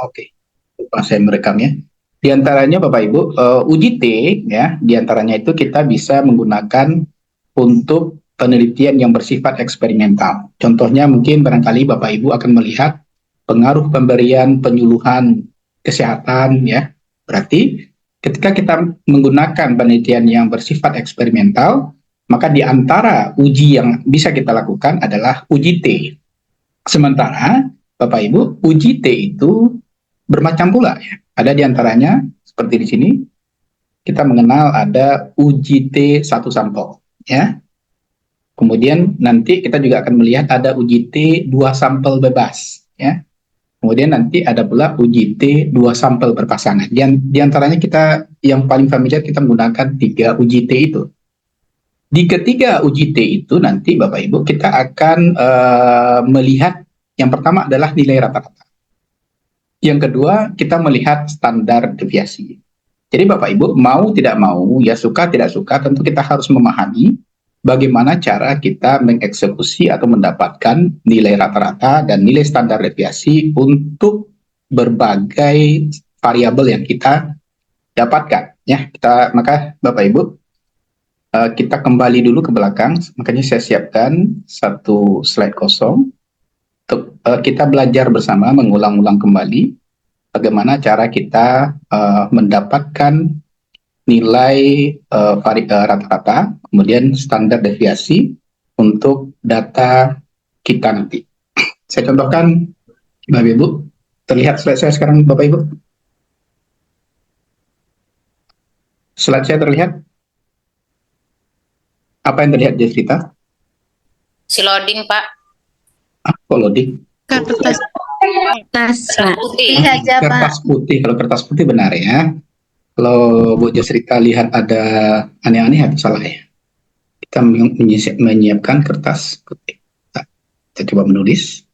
Oke, lupa saya merekamnya. Di antaranya Bapak Ibu, uji T ya, di antaranya itu kita bisa menggunakan untuk penelitian yang bersifat eksperimental. Contohnya mungkin barangkali Bapak Ibu akan melihat pengaruh pemberian penyuluhan kesehatan ya. Berarti ketika kita menggunakan penelitian yang bersifat eksperimental, maka di antara uji yang bisa kita lakukan adalah uji T. Sementara Bapak Ibu, uji T itu bermacam pula ya. Ada di antaranya seperti di sini kita mengenal ada uji T satu sampel ya. Kemudian nanti kita juga akan melihat ada uji T dua sampel bebas ya. Kemudian nanti ada pula uji T dua sampel berpasangan. Di antaranya kita yang paling familiar kita menggunakan tiga uji T itu. Di ketiga uji T itu nanti Bapak Ibu kita akan melihat yang pertama adalah nilai rata-rata. Yang kedua, kita melihat standar deviasi. Jadi Bapak Ibu, mau tidak mau, ya suka tidak suka, tentu kita harus memahami bagaimana cara kita mengeksekusi atau mendapatkan nilai rata-rata dan nilai standar deviasi untuk berbagai variabel yang kita dapatkan. Ya, maka Bapak Ibu, kita kembali dulu ke belakang, makanya saya siapkan satu slide kosong untuk kita belajar bersama, mengulang-ulang kembali bagaimana cara kita mendapatkan nilai rata-rata, kemudian standar deviasi untuk data kita nanti. Saya contohkan, Bapak Ibu, terlihat slide saya sekarang, Bapak Ibu? Slide saya terlihat? Apa yang terlihat di cerita? Si loading, Pak. Kok loading? Kertas putih aja, Pak. Kertas putih, kalau kertas putih benar ya. Kalau Bu Jasrita lihat ada aneh-aneh atau salah ya? Kita menyiapkan kertas putih. Kita coba menulis.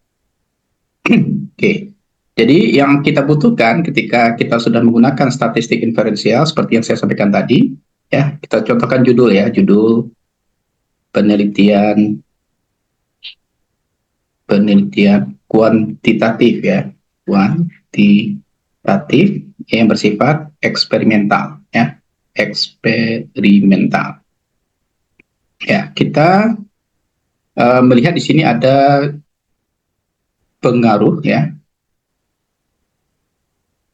Oke. Jadi yang kita butuhkan ketika kita sudah menggunakan statistik inferensial seperti yang saya sampaikan tadi, ya kita contohkan judul ya, judul penelitian kuantitatif ya, kuantitatif yang bersifat eksperimental ya, eksperimental. Ya, kita melihat di sini ada pengaruh ya,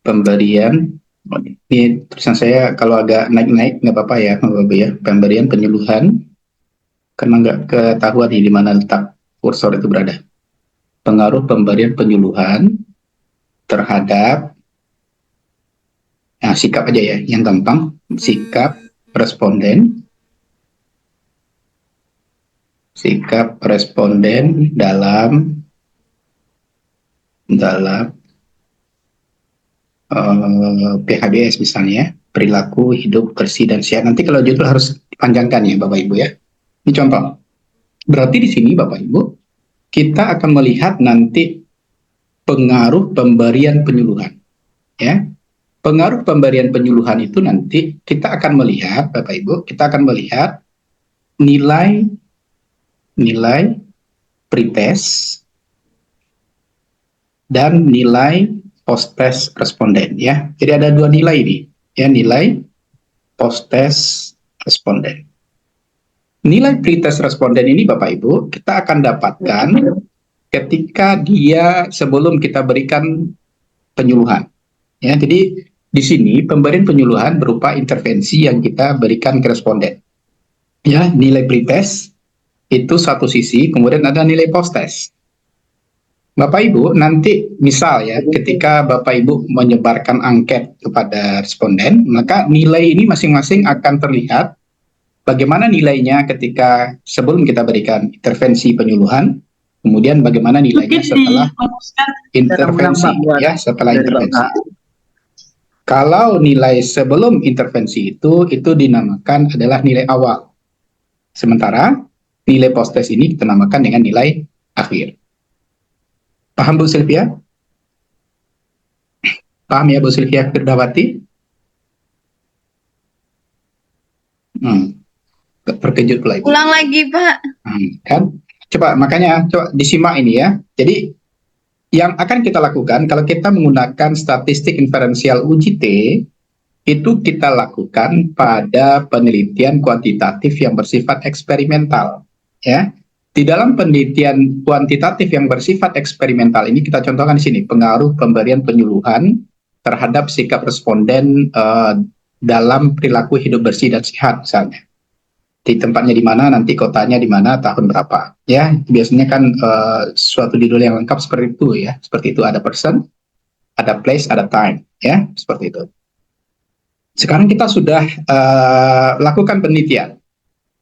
pemberian. Ini tulisan saya kalau agak naik-naik nggak apa-apa ya, pemberian penyuluhan karena nggak ketahuan di mana letak kursor itu berada. Pengaruh pemberian penyuluhan terhadap sikap aja ya, yang gampang, sikap responden dalam PHBS misalnya, perilaku hidup bersih dan sehat. Nanti kalau judul harus dipanjangkan ya Bapak Ibu ya. Ini contoh. Berarti di sini Bapak Ibu, kita akan melihat nanti pengaruh pemberian penyuluhan. Ya. Pengaruh pemberian penyuluhan itu nanti kita akan melihat Bapak Ibu, kita akan melihat nilai pretest dan nilai post-test responden ya. Jadi ada dua nilai ini, ya, nilai post-test responden. Nilai pretest responden ini Bapak Ibu, kita akan dapatkan ketika dia sebelum kita berikan penyuluhan. Ya, jadi di sini pemberian penyuluhan berupa intervensi yang kita berikan ke responden. Ya, nilai pretest itu satu sisi, kemudian ada nilai post-test. Bapak Ibu, nanti misal ya, ketika Bapak Ibu menyebarkan angket kepada responden, maka nilai ini masing-masing akan terlihat bagaimana nilainya ketika sebelum kita berikan intervensi penyuluhan, kemudian bagaimana nilainya setelah intervensi, ya, setelah intervensi. Kalau nilai sebelum intervensi itu dinamakan adalah nilai awal. Sementara nilai post-test ini kita namakan dengan nilai akhir. Paham Bu Sylvia? Paham ya Bu Sylvia Firdawati? Terkejut pula Ibu. Ulang lagi, Pak. Kan? Coba makanya coba disimak ini ya. Jadi yang akan kita lakukan kalau kita menggunakan statistik inferensial UJT, itu kita lakukan pada penelitian kuantitatif yang bersifat eksperimental. Ya, di dalam penelitian kuantitatif yang bersifat eksperimental ini kita contohkan di sini pengaruh pemberian penyuluhan terhadap sikap responden dalam perilaku hidup bersih dan sehat misalnya. Di tempatnya di mana, nanti kotanya di mana, tahun berapa. Ya, biasanya kan suatu judul yang lengkap seperti itu ya. Seperti itu, ada person, ada place, ada time, ya, seperti itu. Sekarang kita sudah lakukan penelitian.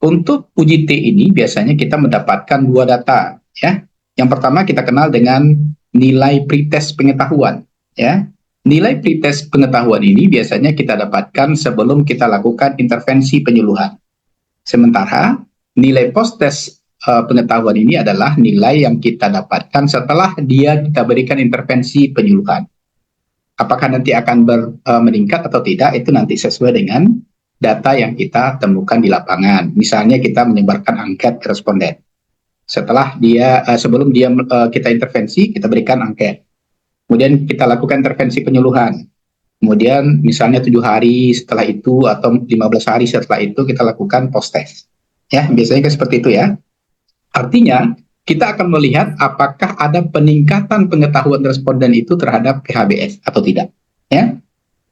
Untuk UJT ini biasanya kita mendapatkan dua data, ya. Yang pertama kita kenal dengan nilai pretest pengetahuan, ya. Nilai pretest pengetahuan ini biasanya kita dapatkan sebelum kita lakukan intervensi penyuluhan. Sementara nilai post-test pengetahuan ini adalah nilai yang kita dapatkan setelah kita berikan intervensi penyuluhan. Apakah nanti akan meningkat atau tidak, itu nanti sesuai dengan data yang kita temukan di lapangan. Misalnya kita menyebarkan angket ke responden. Setelah sebelum kita intervensi, kita berikan angket. Kemudian kita lakukan intervensi penyuluhan. Kemudian misalnya 7 hari setelah itu atau 15 hari setelah itu kita lakukan post-test. Ya, biasanya kan seperti itu ya. Artinya, kita akan melihat apakah ada peningkatan pengetahuan responden itu terhadap PHBS atau tidak. Ya,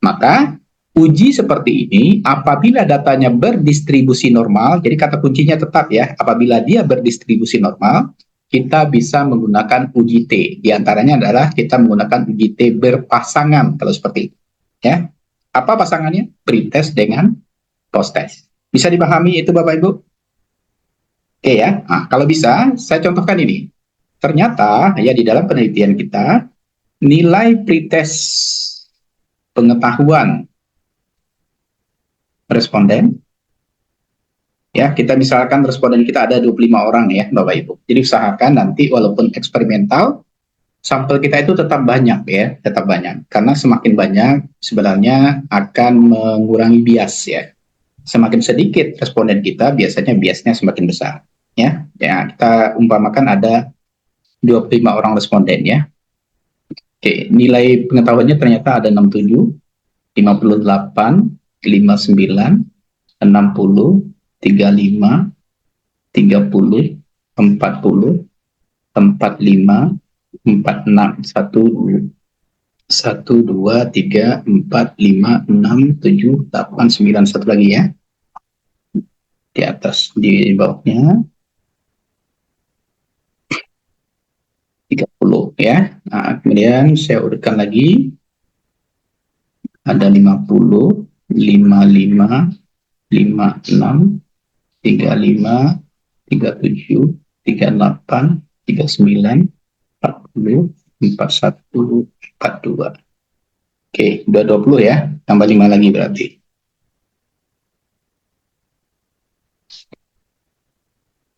maka uji seperti ini apabila datanya berdistribusi normal, jadi kata kuncinya tetap ya, apabila dia berdistribusi normal, kita bisa menggunakan UJT. Di antaranya adalah kita menggunakan UJT berpasangan kalau seperti itu. Ya, apa pasangannya? Pretest dengan post-test. Bisa dipahami itu Bapak Ibu? Oke ya, nah, kalau bisa saya contohkan ini. Ternyata ya di dalam penelitian kita nilai pretest pengetahuan responden, ya kita misalkan responden kita ada 25 orang ya Bapak Ibu. Jadi usahakan nanti walaupun eksperimental, sampel kita itu tetap banyak ya, tetap banyak. Karena semakin banyak sebenarnya akan mengurangi bias ya. Semakin sedikit responden kita, biasanya biasnya semakin besar. Ya, kita umpamakan ada 25 orang responden ya. Oke, nilai pengetahuannya ternyata ada 67, 58, 59, 60, 35, 30, 40, 45, 46, 1, 2, 3, 4, 5, 6, 7, 8, 9, satu lagi ya. Di atas, di bawahnya 30 ya. Nah, kemudian saya urutkan lagi. Ada 50, 55, 56, 35, 37, 38, 39, 40, 41, 42. Oke, udah 20 ya. Tambah 5 lagi berarti.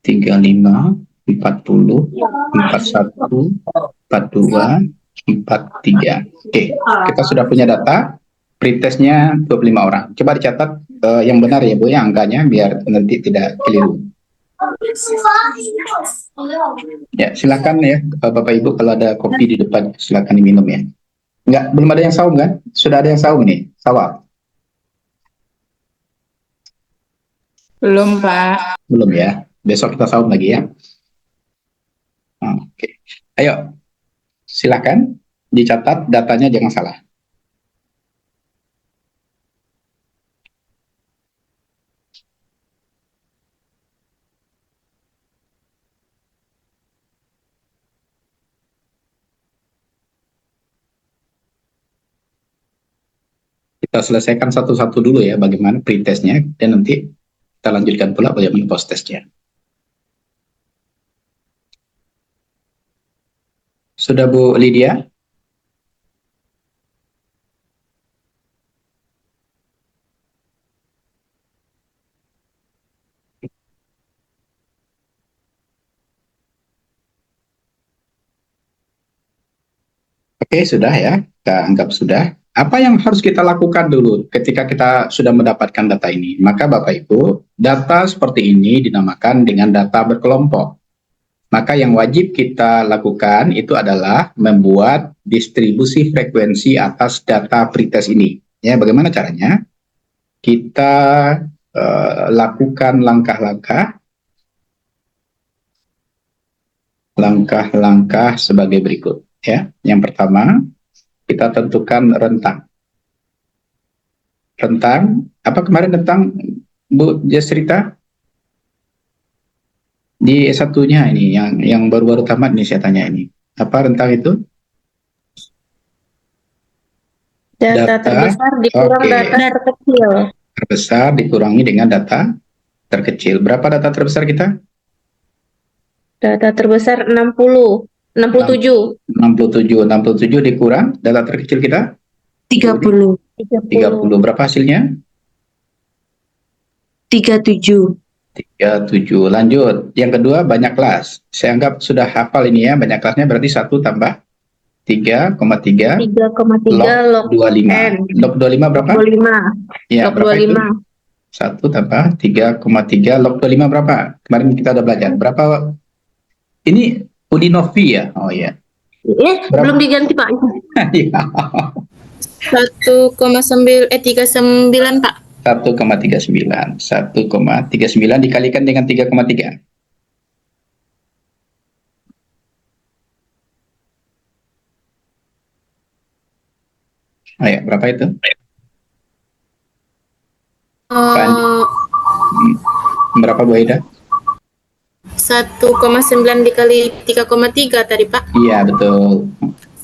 35, 40, 41, 42, 43. Oke, kita sudah punya data. Pretestnya 25 orang. Coba dicatat yang benar ya Bu ya angkanya biar nanti tidak keliru. Ya, silakan ya Bapak Ibu kalau ada kopi di depan silakan diminum ya. Enggak, belum ada yang saum kan? Sudah ada yang saum nih, sawal. Belum, Pak. Belum ya. Besok kita saum lagi ya. Oke. Ayo. Silakan dicatat datanya jangan salah. Kita selesaikan satu-satu dulu ya bagaimana pretestnya dan nanti kita lanjutkan pula bagaimana post-testnya. Sudah Bu Lydia? Oke, sudah ya. Kita anggap sudah. Apa yang harus kita lakukan dulu ketika kita sudah mendapatkan data ini? Maka Bapak Ibu, data seperti ini dinamakan dengan data berkelompok. Maka yang wajib kita lakukan itu adalah membuat distribusi frekuensi atas data pretest ini. Ya, bagaimana caranya? Kita lakukan langkah-langkah sebagai berikut. Ya, yang pertama kita tentukan rentang. Apa kemarin tentang Bu Jasrita? Di S1-nya ini, yang baru-baru tamat nih saya tanya ini. Apa rentang itu? Data terbesar dikurang data terkecil. Terbesar dikurangi dengan data terkecil. Berapa data terbesar kita? Data terbesar 67 dikurang data terkecil kita? 30. 30. Berapa hasilnya? 37. 37. Lanjut. Yang kedua, banyak kelas. Saya anggap sudah hafal ini ya. Banyak kelasnya berarti 1 tambah 3,3 log 25. Log 25 berapa? 25. Ya, Log berapa 25. itu? 1 tambah 3,3 log 25 berapa? Kemarin kita udah belajar. Berapa? Ini Udinovi ya? Oh ya. Belum diganti Pak. Iya. 39 Pak. 1,39 dikalikan dengan 3,3. Oh ya, berapa itu? Berapa Bu Aida? 1,9 dikali 3,3 tadi Pak. Iya, betul.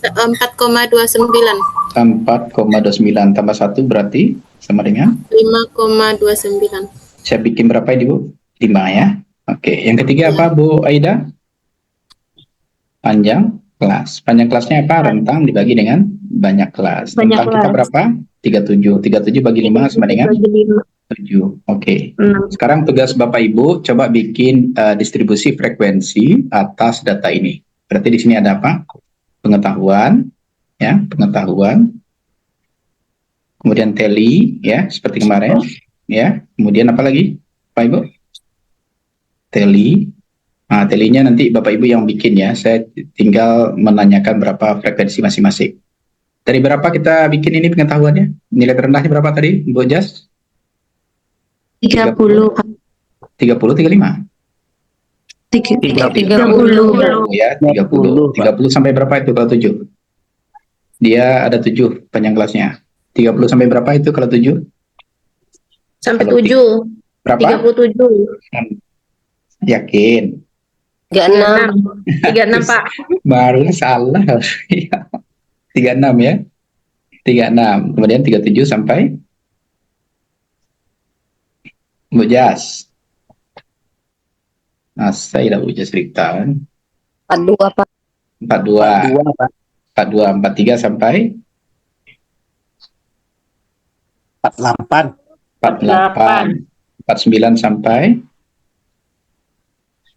4,29. 4,29 tambah 1 berarti sama dengan 5,29. saya bikin berapa ini Bu? 5 ya. Oke, yang ketiga apa Bu Aida? Panjang kelas. Panjang kelasnya apa? Rentang dibagi dengan banyak kelas. Rentang kita berapa? 37. 37 bagi 5 sama dengan 7. Oke. Sekarang tugas Bapak Ibu coba bikin distribusi frekuensi atas data ini. Berarti di sini ada apa? Pengetahuan, ya, pengetahuan. Kemudian teli, ya, seperti kemarin, ya. Kemudian apa lagi, Pak Ibu? Teli. Nah, telinya nanti Bapak Ibu yang bikin ya. Saya tinggal menanyakan berapa frekuensi masing-masing. Dari berapa kita bikin ini pengetahuannya? Nilai terendahnya berapa tadi, Bu Jas? 30. 30, 35? 30. Ya, 30. 30 sampai berapa itu kalau 7? Dia ada 7 panjang kelasnya. 30 sampai berapa itu kalau 7? Sampai Kalau 7. Berapa? 37. Yakin? 36. 36 Pak. Baru salah. 36 ya. 36. Kemudian 37 sampai Bu Jas. Nah, saya tidak Bu Jas cerita. 42 Pak. 42. 43 sampai 48. 48. 49 sampai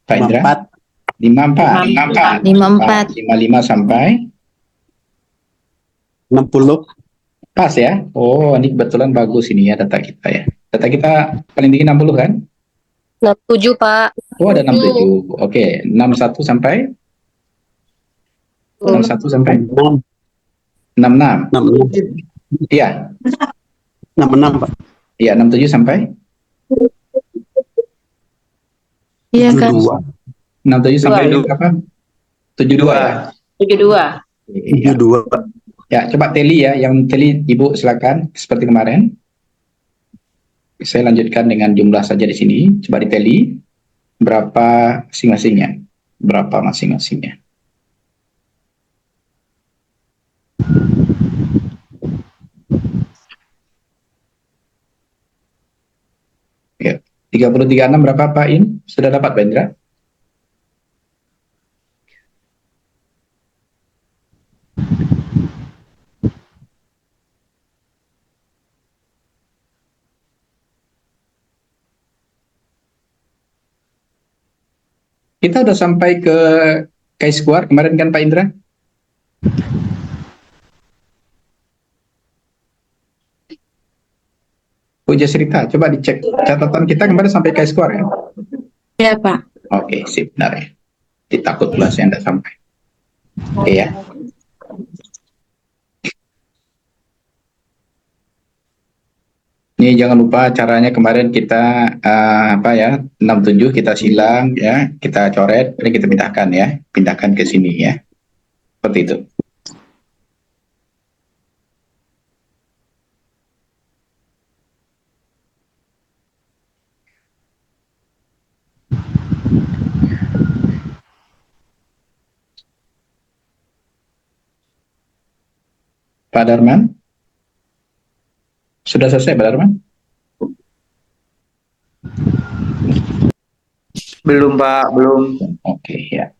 Pak Indra? 54. 54. 55 sampai 60. pas ya. Oh, ini kebetulan bagus ini ya data kita ya. Data kita paling tinggi 60 kan? 67 Pak. Oh, ada 67. Oke, 61 sampai 61 sampai 6. 66. 66. Iya. 66, Pak. Iya, 67 sampai Iya kan. 67 sampai berapa? 72 ya. 72. Iya. 72, Pak. Ya, coba teli ya. Yang teli Ibu silakan seperti kemarin. Saya lanjutkan dengan jumlah saja di sini. Coba diteli berapa masing-masingnya. Berapa masing-masingnya. Ya, 3036 berapa Pak In? Sudah dapat Pak Indra? Kita udah sampai ke chi-square kemarin kan Pak Indra? Bu Jasrita, coba dicek catatan kita kemarin sampai chi-square ya? Iya Pak. Oke, sip, benar ya. Takut pula saya tidak sampai. Oke ya. Ini jangan lupa caranya kemarin kita 67 kita silang ya, kita coret, ini kita pindahkan ya, pindahkan ke sini ya. Seperti itu. Pak Darman? Sudah selesai, Pak Darman? Belum, Pak, belum. Oke, ya.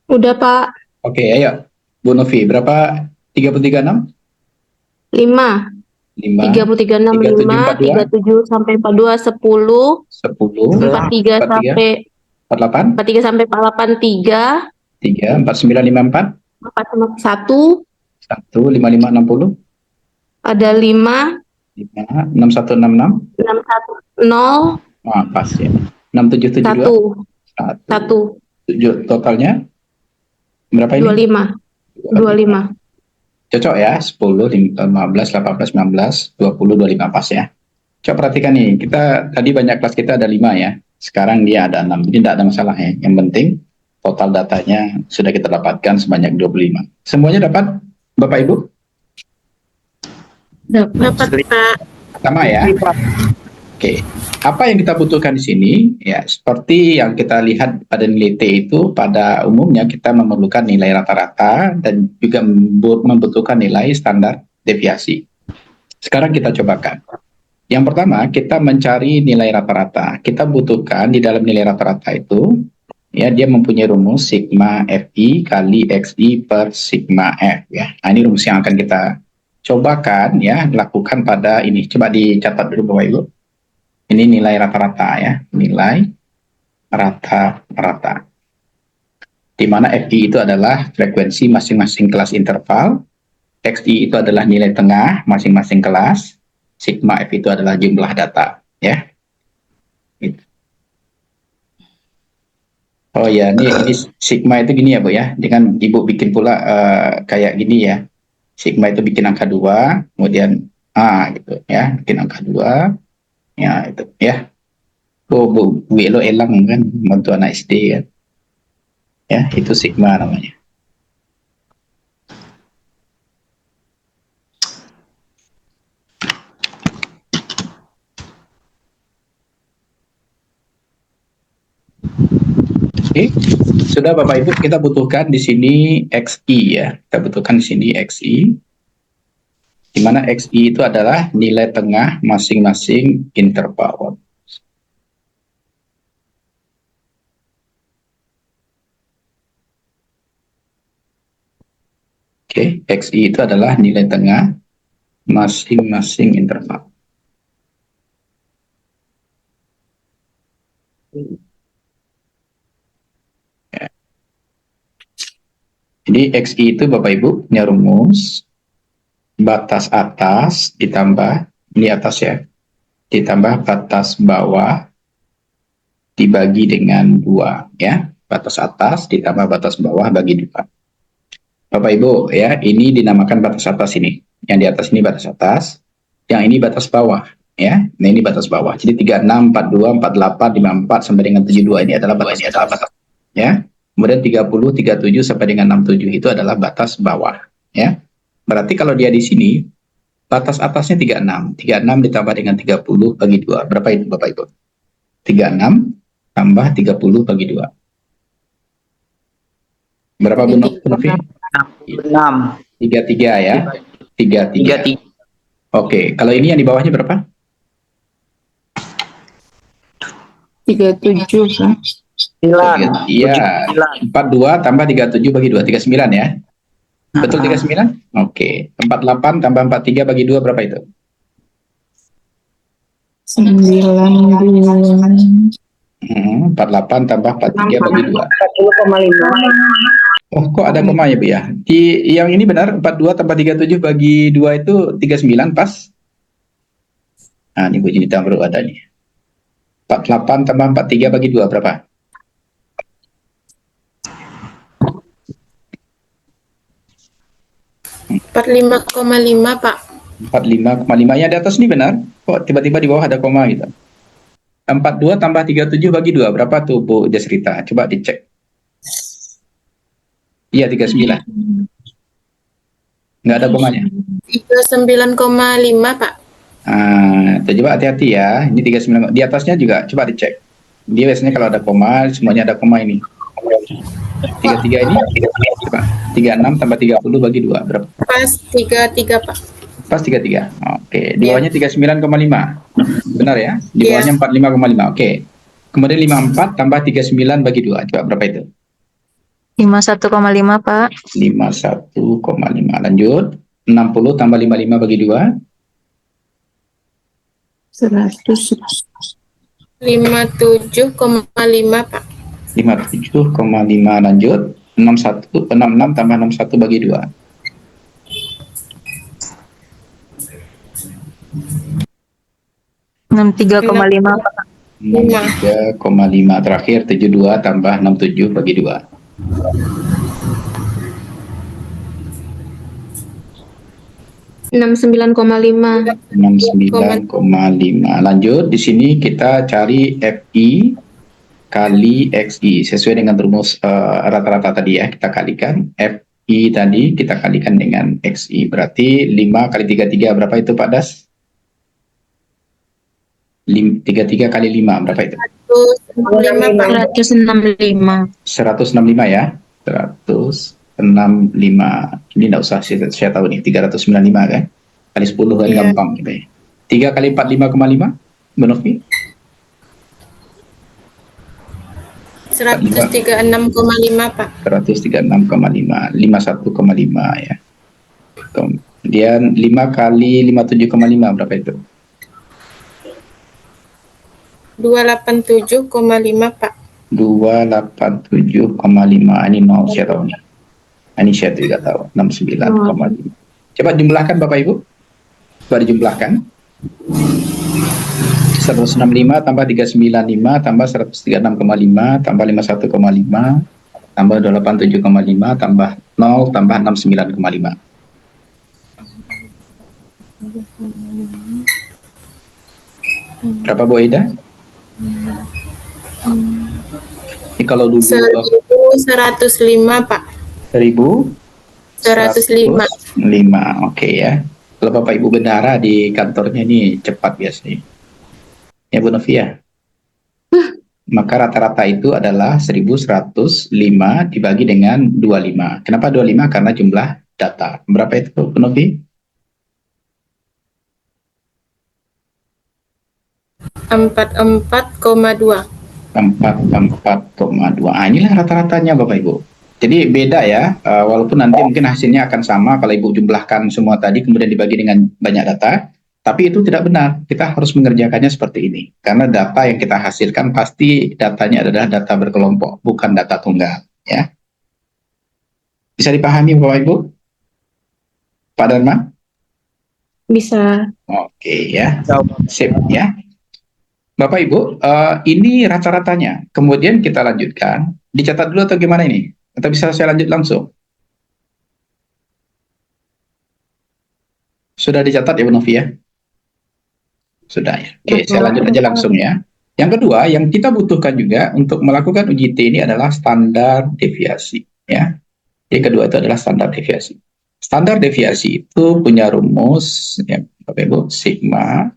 Udah, Pak. Oke, ayo. Bu Novi, berapa? 336? 5. 5, 33, 65, 37 sampai 42, 10, 10, 43 sampai 48, 43 sampai 48, 3, 3, 49, 54, 1, 1, 55, 60, ada 5, 5, 61, 66, 61, 0, pas ya. 67, 72, 1, 7, totalnya berapa ini? 25, 25. Cocok ya, 10, 15, 18, 19, 20, 25 pas ya. Coba perhatikan nih, kita tadi banyak kelas kita ada 5 ya. Sekarang dia ada 6, jadi tidak ada masalah ya. Yang penting total datanya sudah kita dapatkan sebanyak 25. Semuanya dapat, Bapak Ibu? Dapat, Pak. Sama ya. Oke, apa yang kita butuhkan di sini ya seperti yang kita lihat pada nilai T itu pada umumnya kita memerlukan nilai rata-rata dan juga membutuhkan nilai standar deviasi. Sekarang kita cobakan. Yang pertama kita mencari nilai rata-rata. Kita butuhkan di dalam nilai rata-rata itu ya dia mempunyai rumus sigma Fi kali Xi per sigma F ya. Nah, ini rumus yang akan kita cobakan ya lakukan pada ini. Coba dicatat dulu Bapak Ibu. Ini nilai rata-rata ya, nilai rata-rata. Di mana Fi itu adalah frekuensi masing-masing kelas interval, Xi itu adalah nilai tengah masing-masing kelas, sigma F itu adalah jumlah data ya. Gitu. Oh ya, ini sigma itu gini ya Bu ya, dengan Ibu bikin pula kayak gini ya. Sigma itu bikin angka 2, kemudian gitu ya, bikin angka 2. Ya itu ya. Bu Elo elang kan bantu anak SD kan. Ya, itu sigma namanya. Oke. Sudah Bapak Ibu, kita butuhkan di sini Xi ya. Kita butuhkan di sini Xi. Di mana Xi itu adalah nilai tengah masing-masing interval. Oke, Xi itu adalah nilai tengah masing-masing interval. Ya. Jadi Xi itu Bapak Ibu punya rumus batas atas ditambah ini atas ya, ditambah batas bawah dibagi dengan 2 ya. Batas atas ditambah batas bawah bagi 2. Bapak Ibu ya, ini dinamakan batas atas ini. Yang di atas ini batas atas, yang ini batas bawah ya. Nah, ini batas bawah. Jadi 36, 42, 48, 54 sampai dengan 72 ini adalah batas atas ya. Kemudian 30, 37 sampai dengan 67 itu adalah batas bawah ya. Berarti kalau dia di sini batas atasnya 36. 36 ditambah dengan 30 bagi 2. Berapa itu Bapak Ibu? 36 tambah 30 bagi 2. Berapa Bu Novi? 6. 33 ya. 33. Oke, kalau ini yang di bawahnya berapa? 37, Pak. 9. Iya. 42 tambah 37 bagi 2. 39 ya. Betul 39? Oke. 48 tambah 43 bagi 2 berapa itu? 48 tambah 43 bagi 2. 40,5. Oh, kok ada koma ya, Bu ya? Yang ini benar, 42 tambah 37 bagi 2 itu 39 pas? Nah, ini Bu Junita baru ada nih. 48 tambah 43 bagi 2 berapa? 45,5 Pak. 45,5 yang di atas ini benar? Kok tiba-tiba di bawah ada koma gitu? 42 tambah 37 bagi 2 berapa tuh Bu Jasrita? Coba dicek. Iya 39. Nggak ada komanya. 39,5 Pak. Coba hati-hati ya. Ini 39. Di atasnya juga coba dicek. Dia biasanya kalau ada koma, semuanya ada koma ini. 33 ini coba. 36 tambah 30 bagi 2 berapa? Pas 33 Pak. Pas 33. Oke, di bawahnya 39,5. Benar ya? Di bawahnya 45,5. Oke. Kemudian 54 tambah 39 bagi 2. Coba berapa itu? 51,5 Pak. 51,5. Lanjut. 60 tambah 55 bagi 2. 57,5 Pak. 57,5. Lanjut. 66 tambah 61 bagi 2. 63,5 Pak. 63,5. Terakhir 72 tambah 67 bagi 2. 69,5. 69,5. Lanjut, di sini kita cari FI kali XI sesuai dengan rumus rata-rata tadi ya. Kita kalikan FI tadi kita kalikan dengan XI, berarti 5 kali 33 berapa itu Pak Das? 33 kali 5 berapa itu? 165 Pak. 165. 165 ya. 165. Ini enggak usah saya tahu nih, 395 kan. Kali 10 kan Iya. gampang gitu ya. 3 kali 4 5,5 Bu Novi? 136,5 Pak. 136,5, 51,5 ya. Kemudian 5 kali 57,5 berapa itu? 287,5 Pak. 287,5. Ini 0 saya tahu nih. Ini saya juga tahu. 69,5. Coba jumlahkan Bapak Ibu. Coba dijumlahkan. 165 tambah 395 tambah 136,5 tambah 51,5 tambah 287,5 tambah 0 tambah 69,5. Berapa Bu Aida? Ini kalau dulu 1.105 Pak. 105. 105. Oke ya. Kalau Bapak Ibu bendara di kantornya ini cepat biasanya. Ya Bu Novia. Maka rata-rata itu adalah 1105 dibagi dengan 25. Kenapa 25? Karena jumlah data. Berapa itu Bu Novi? 44,2. 44,2. Inilah rata-ratanya Bapak Ibu. Jadi beda ya, walaupun nanti mungkin hasilnya akan sama kalau Ibu jumlahkan semua tadi kemudian dibagi dengan banyak data, tapi itu tidak benar. Kita harus mengerjakannya seperti ini. Karena data yang kita hasilkan pasti datanya adalah data berkelompok, bukan data tunggal. Ya. Bisa dipahami Bapak Ibu? Pak Dharma? Bisa. Oke ya, sip ya. Bapak Ibu, ini rata-ratanya. Kemudian kita lanjutkan. Dicatat dulu atau gimana ini? Atau bisa saya lanjut langsung? Sudah dicatat ya Bu Novi ya? Sudah ya. Oke, saya lanjut aja langsung ya. Yang kedua, yang kita butuhkan juga untuk melakukan uji T ini adalah standar deviasi. Ya. Yang kedua itu adalah standar deviasi. Standar deviasi itu punya rumus, ya, Bapak Ibu, sigma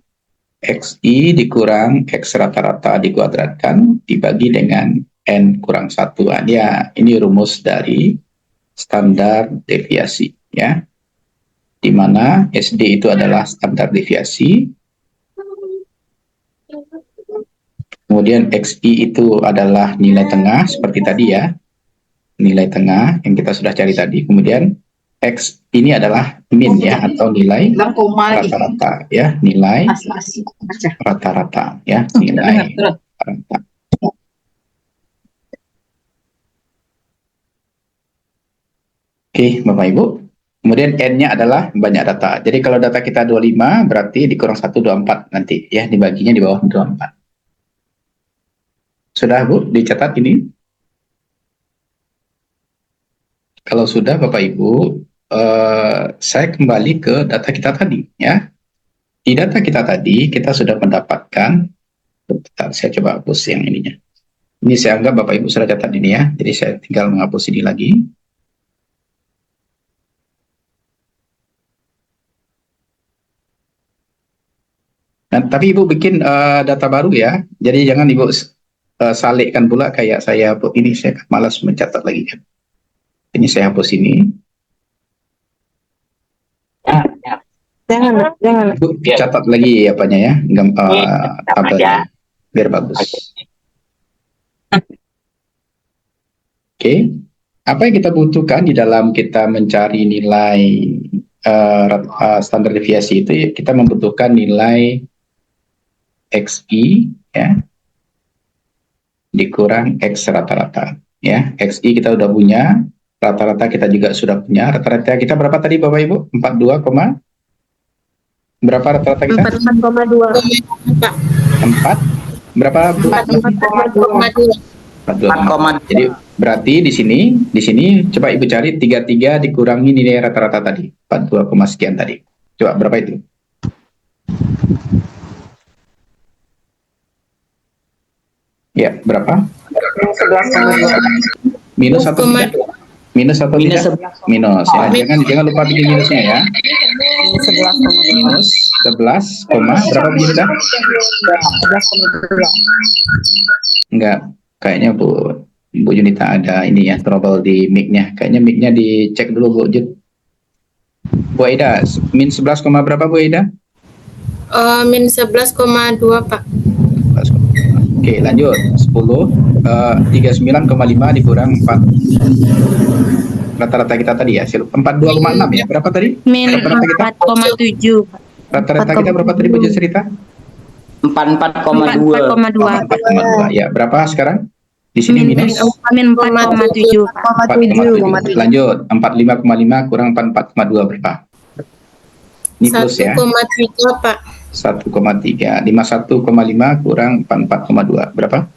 XI dikurang X rata-rata dikuadratkan dibagi dengan N kurang 1. Ya, ini rumus dari standar deviasi. Ya. Di mana SD itu adalah standar deviasi, kemudian XI itu adalah nilai tengah seperti tadi ya, nilai tengah yang kita sudah cari tadi, kemudian X ini adalah min ya, atau nilai rata-rata ya, nilai rata-rata ya, nilai rata. Oke, Bapak Ibu. Kemudian N-nya adalah banyak data. Jadi kalau data kita 25 berarti dikurang 1 24 nanti ya, dibaginya di bawah 24. Sudah Bu, dicatat ini? Kalau sudah Bapak Ibu, saya kembali ke data kita tadi ya. Di data kita tadi kita sudah mendapatkan, bentar, saya coba hapus yang ininya. Ini saya anggap Bapak Ibu sudah catat ini ya. Jadi saya tinggal menghapus ini lagi. Nah, tapi Ibu bikin data baru ya. Jadi jangan Ibu salikkan pula kayak saya. Ini saya malas mencatat lagi kan. Ini saya hapus ini. Jangan. Ibu catat lagi apanya ya, tabelnya biar bagus. Oke. Apa yang kita butuhkan di dalam kita mencari nilai standar deviasi itu, kita membutuhkan nilai XI ya dikurang X rata-rata ya. XI kita udah punya, rata-rata kita juga sudah punya. Rata-rata kita berapa tadi Bapak Ibu? 42, berapa rata-rata kita? 4,2. 4 berapa? 4,2. 4,2. Jadi berarti di sini coba Ibu cari 33 dikurangi nilai rata-rata tadi 42, sekian tadi. Coba berapa itu? Ya, berapa? Minus atau tidak? Minus atau tidak? Minus ya. Jangan lupa bikin minusnya ya. Minus 11, berapa begini dah? Enggak, kayaknya Bu Junita ada ini ya, trouble di mic-nya. Kayaknya mic-nya dicek dulu Bu Jun. Bu Aida, min 11, berapa Bu Aida? Min 11,2 Pak. Oke, lanjut. 10, 39,5 dikurang 4. Rata-rata kita tadi ya, 42,6 ya. Berapa tadi? Min Rata-rata kita? 4,7. Rata-rata kita berapa tadi Bu Cerita? 44,2. 4,2. Ya, berapa sekarang? Di sini minus Min 4,7. 4,7. Lanjut, 45,5 kurang 44,2 berapa? Ini plus ya. 1,3 Pak. 1,3. 51,5 kurang 44,2 berapa?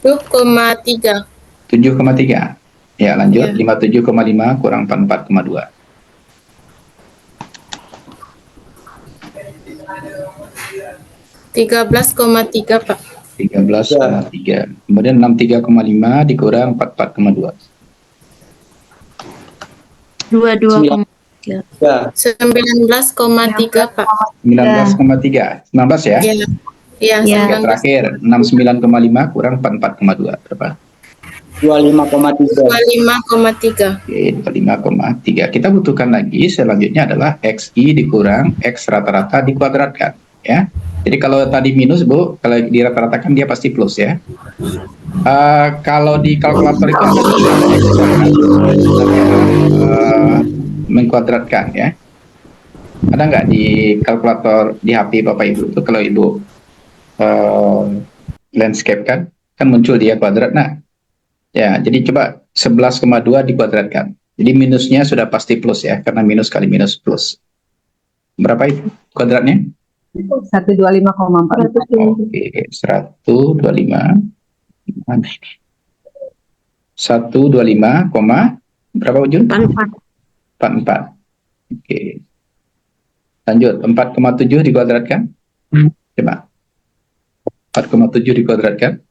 7,3. 7,3. Ya, lanjut. 57,5 kurang 44,2. 13,3 Pak. 13,3. Kemudian 63,5 dikurang 44,2. 22,3. Ya. 19,3 Pak. 19,3. 19 ya? Iya. Iya, Ya. Oke, terakhir 69,5 kurang 44,2 berapa? 25,3. 25,3. Oke, 25,3. Kita butuhkan lagi selanjutnya adalah XI dikurang X rata-rata dikuadratkan ya. Jadi kalau tadi minus Bu, kalau dirata-ratakan dia pasti plus ya. Kalau di kalkulator itu ada X mengkuadratkan ya. Ada nggak di kalkulator di HP Bapak Ibu itu kalau Ibu landscape kan muncul dia kuadrat. Nah, ya jadi coba 11,2 dikuadratkan. Jadi minusnya sudah pasti plus ya, karena minus kali minus plus. Berapa itu kuadratnya? 125,4. Oke, 125. Mana ini? 125, berapa Jun? 44. Oke. Lanjut, 4,7 dikuadratkan. Coba. 4,7 dikuadratkan.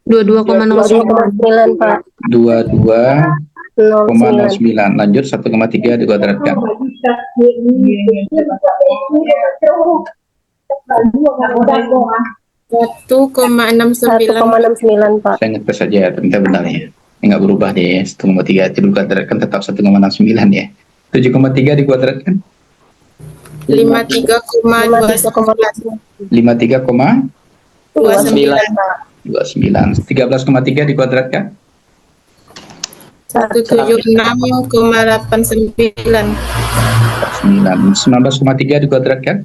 22,09 Pak. 22,09. Lanjut 1,3 dikuadratkan. 1,69 Pak. Saya ngetes saja ternyata benar ya. Enggak berubah deh. 1,3 dikuadratkan tetap 1,69 ya. 7,3 dikuadratkan. 53,29. 53,29. 29. 13,3 dikuadratkan? 176,89. 19,3 dikuadratkan?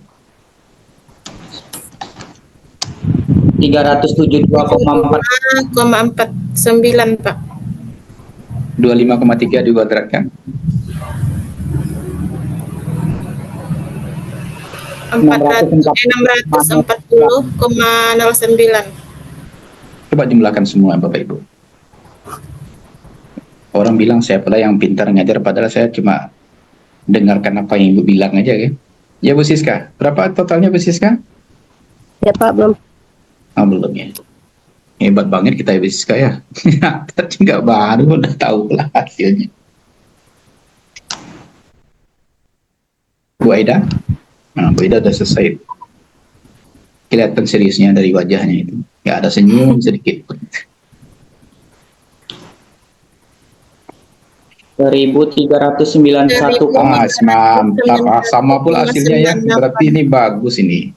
372,4. 5,49 Pak. 25,3 dikuadratkan? 640,09. Coba jumlahkan semua Bapak Ibu. Orang bilang saya pula yang pintar ngajar, padahal saya cuma dengarkan apa yang Ibu bilang aja kan. Ya Bu Siska, berapa totalnya Bu Siska? Ya Pak, belum. Ah, belum ya. Hebat banget kita ya Bu Siska ya. Tadi nggak baru udah tahu lah hasilnya. Bu Aida? Nah, Bu Aida udah selesai. Kelihatan seriusnya dari wajahnya itu. Nggak ada senyum sedikit pun. 1.391. Mantap. Sama pula hasilnya ya. Berarti ini bagus ini.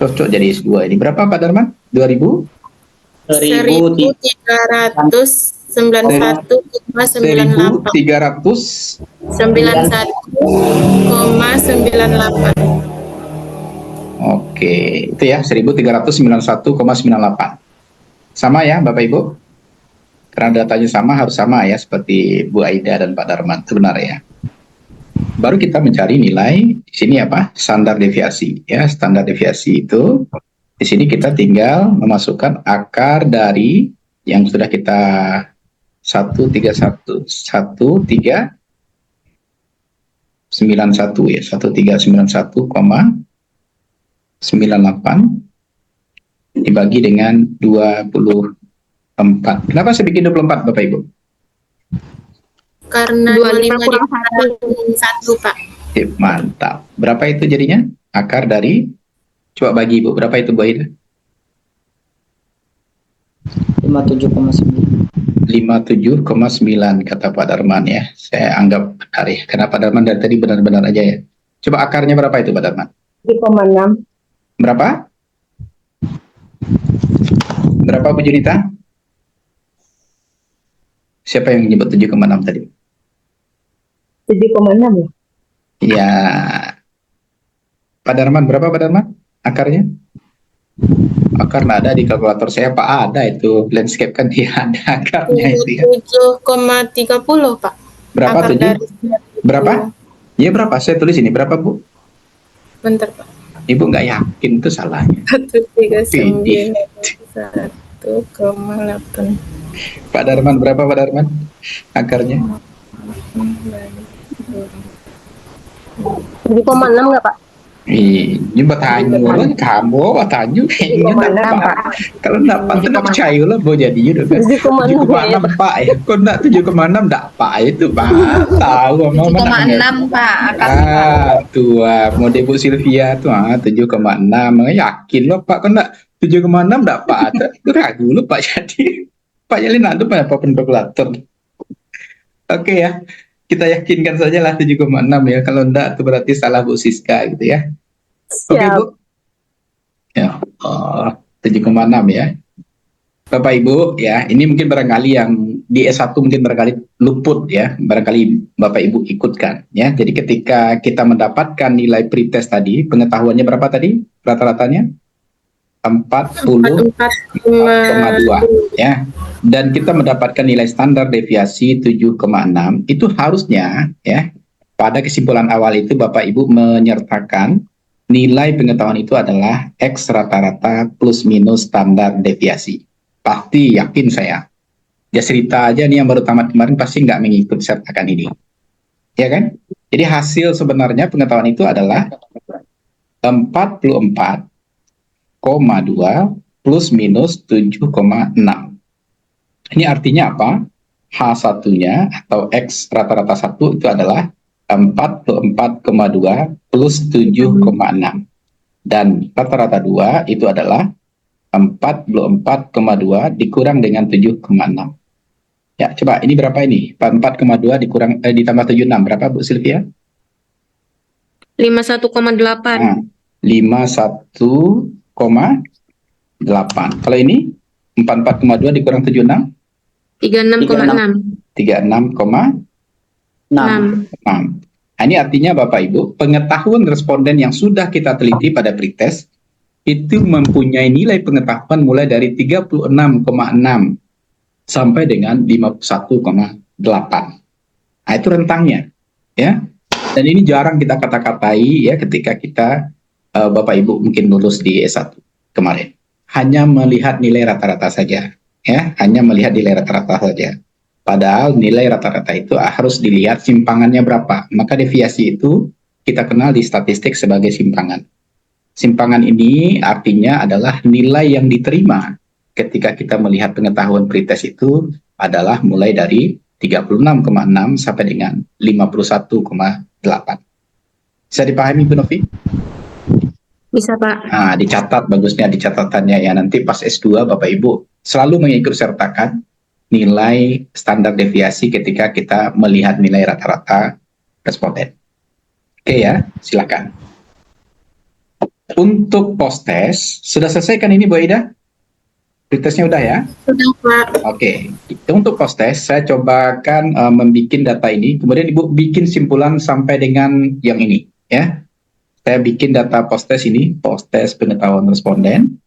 Cocok jadi S2 ini. Berapa Pak Darman? 2000? 1.391,98. 1.300 91,98. Oke, itu ya 1.391,98. Sama ya Bapak Ibu? Karena datanya sama, harus sama ya, seperti Bu Aida dan Pak Darman, sebenarnya. Baru kita mencari nilai di sini apa? Standar deviasi ya. Standar deviasi itu di sini kita tinggal memasukkan akar dari yang sudah kita 1.391 ya, 1.391,98 dibagi dengan 24. Kenapa saya bikin 24 Bapak Ibu? Karena 25 25 kurang dikurang 1 Pak. Mantap. Berapa itu jadinya? Akar dari, coba bagi Ibu, berapa itu Bu Aida? 57,9. 57,9 kata Pak Darman ya. Saya anggap benar ya, karena Pak Darman dari tadi benar-benar aja ya. Coba akarnya berapa itu Pak Darman? 7,6. Berapa? Berapa Bu Junita? Siapa yang menyebut 7,6 tadi? 7,6 ya? Ya. Pak Darman, berapa Pak Darman? Akarnya? Akar nggak ada di kalkulator saya, Pak. Ada itu. Landscape kan dia ada akarnya itu ya. 7,30 Pak. Berapa Akar 7? dari Berapa? Ya berapa? Saya tulis ini. Berapa Bu? Bentar Pak. Ibu nggak yakin itu salahnya. 139,8. Pak Darman, berapa Pak Darman? Akarnya? 7,6 nggak Pak? Ini bertanya lah, kamu bertanya kayaknya 7,6 dapat. Pak. Kalau dapat tidak percaya lah mau jadi udah kan. 7,6 Pak ya. Kok enggak 7,6 enggak Pak itu Pak. Tahu mama 7,6 Pak. tua model Bu Sylvia tuh 7,6. Yakin loh Pak, kok enggak 7,6 enggak Pak. Itu ragu loh Pak jadi. Pak Yalin ada apa kalkulator. Oke ya. Kita yakinkan saja lah 7,6 ya. Kalau enggak itu berarti salah Bu Siska gitu ya. Oke Bu. Ya, 7,6 ya. Bapak Ibu ya, ini mungkin barangkali yang di S1 mungkin barangkali luput ya, barangkali Bapak Ibu ikutkan ya. Jadi ketika kita mendapatkan nilai pretest tadi, pengetahuannya berapa tadi? Rata-ratanya 44,2 ya. Dan kita mendapatkan nilai standar deviasi 7,6, itu harusnya ya, pada kesimpulan awal itu Bapak Ibu menyertakan nilai pengetahuan itu adalah X rata-rata plus minus standar deviasi. Pasti yakin saya. Ya cerita aja nih yang baru tamat kemarin pasti nggak mengikut sertakan ini. Ya kan? Jadi hasil sebenarnya pengetahuan itu adalah 44,2 plus minus 7,6. Ini artinya apa? H1-nya atau X rata-rata 1 itu adalah 44,2 plus 7,6. Dan rata-rata 2 itu adalah 44,2 dikurang dengan 7,6. Ya, coba ini berapa ini? 44,2 dikurang ditambah 76 berapa Bu Sylvia? 51,8. Nah, 51,8. Kalau ini 44,2 dikurang 76, 36,6. 36,6. 6. Nah, ini artinya Bapak Ibu, pengetahuan responden yang sudah kita teliti pada pretest itu mempunyai nilai pengetahuan mulai dari 36,6 sampai dengan 51,8. Nah, itu rentangnya, ya. Dan ini jarang kita kata-katai ya ketika kita Bapak Ibu mungkin lulus di S1 kemarin. Hanya melihat nilai rata-rata saja, ya, hanya melihat nilai rata-rata saja. Padahal nilai rata-rata itu harus dilihat simpangannya berapa. Maka deviasi itu kita kenal di statistik sebagai simpangan. Simpangan ini artinya adalah nilai yang diterima ketika kita melihat pengetahuan pretest itu adalah mulai dari 36,6 sampai dengan 51,8. Bisa dipahami Bu Novi? Bisa, Pak. Nah, dicatat, bagusnya di catatannya ya. Nanti pas S2 Bapak Ibu selalu mengikut sertakan nilai standar deviasi ketika kita melihat nilai rata-rata responden. Oke ya, silakan. Untuk post test, sudah selesai kan ini Bu Aida? Pretestnya udah ya? Sudah, Pak. Oke, untuk post test saya cobakan membuat data ini, kemudian Ibu bikin simpulan sampai dengan yang ini ya. Saya bikin data post test ini, post test pengetahuan responden.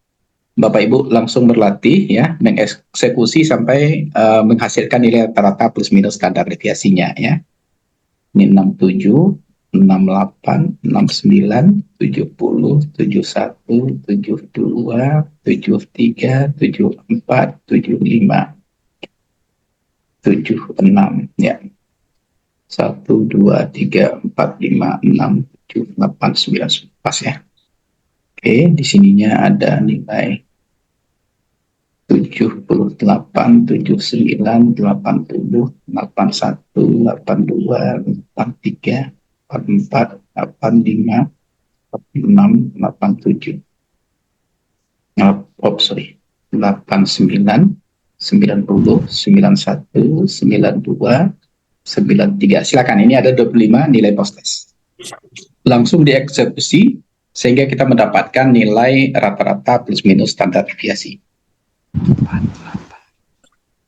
Bapak Ibu langsung berlatih ya, mengeksekusi sampai menghasilkan nilai rata-rata plus minus standar deviasinya ya. Ini 67, 68, 69, 70, 71, 72, 73, 74, 75, 76 ya. 1, 2, 3, 4, 5, 6, 7, 8, 9, pas ya. Oke, di sininya ada nilai 78, 79, 80, 81, 82, 83, 84, 85, 86, 87. Oh, sorry. 89, 90, 91, 92, 93. Silakan, ini ada 25 nilai post test. Langsung dieksekusi sehingga kita mendapatkan nilai rata-rata plus minus standar deviasi.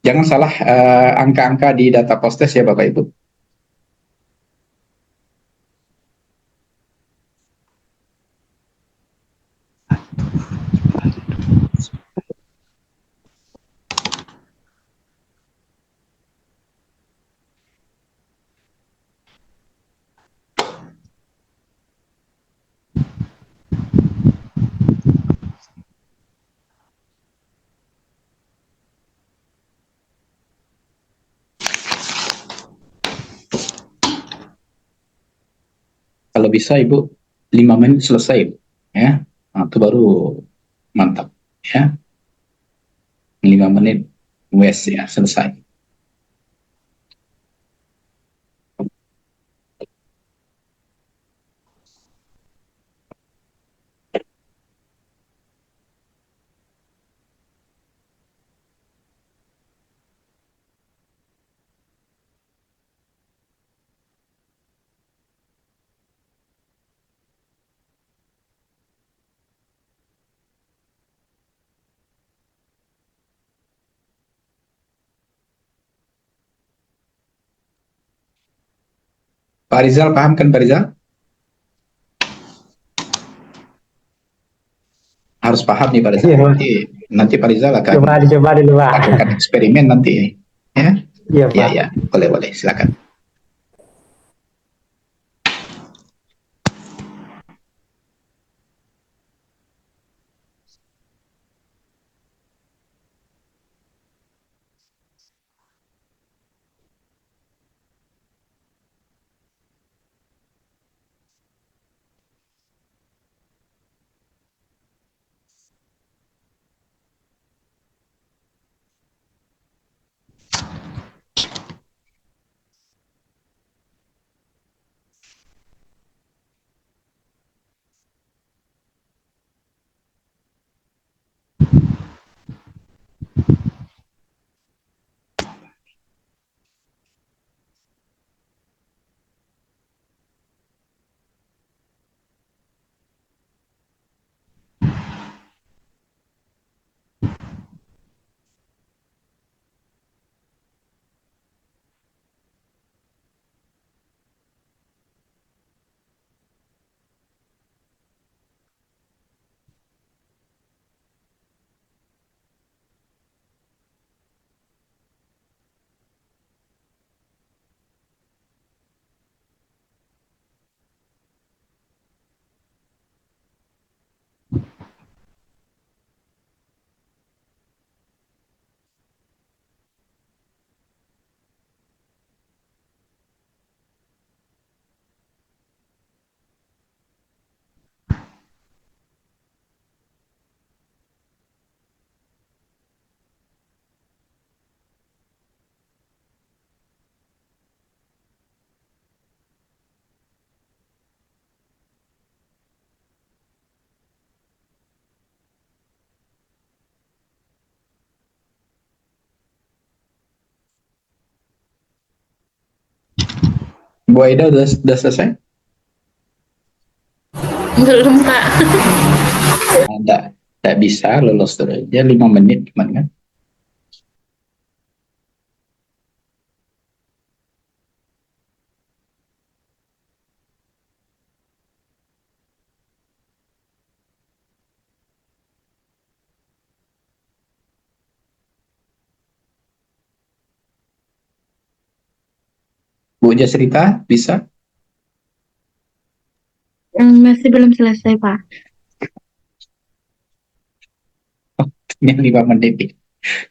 Jangan salah angka-angka di data post test ya Bapak Ibu. Kalau bisa Ibu 5 menit selesai ya. Nah, itu baru mantap ya. 5 menit wes ya selesai. Pak Rizal paham kan Pak Rizal? Harus paham nih Pak Rizal. Iya, Pak. Nanti Pak Rizal akan Coba dulu, Pak. lakukan eksperimen nanti ya. Iya, Ya Pak. ya, boleh silakan. Bu Aida udah selesai? Belum, Pak. Enggak bisa lolos terus. Ya 5 menit cuman kan. Bu Jasrita bisa? Masih belum selesai, Pak. Ya 5 menit.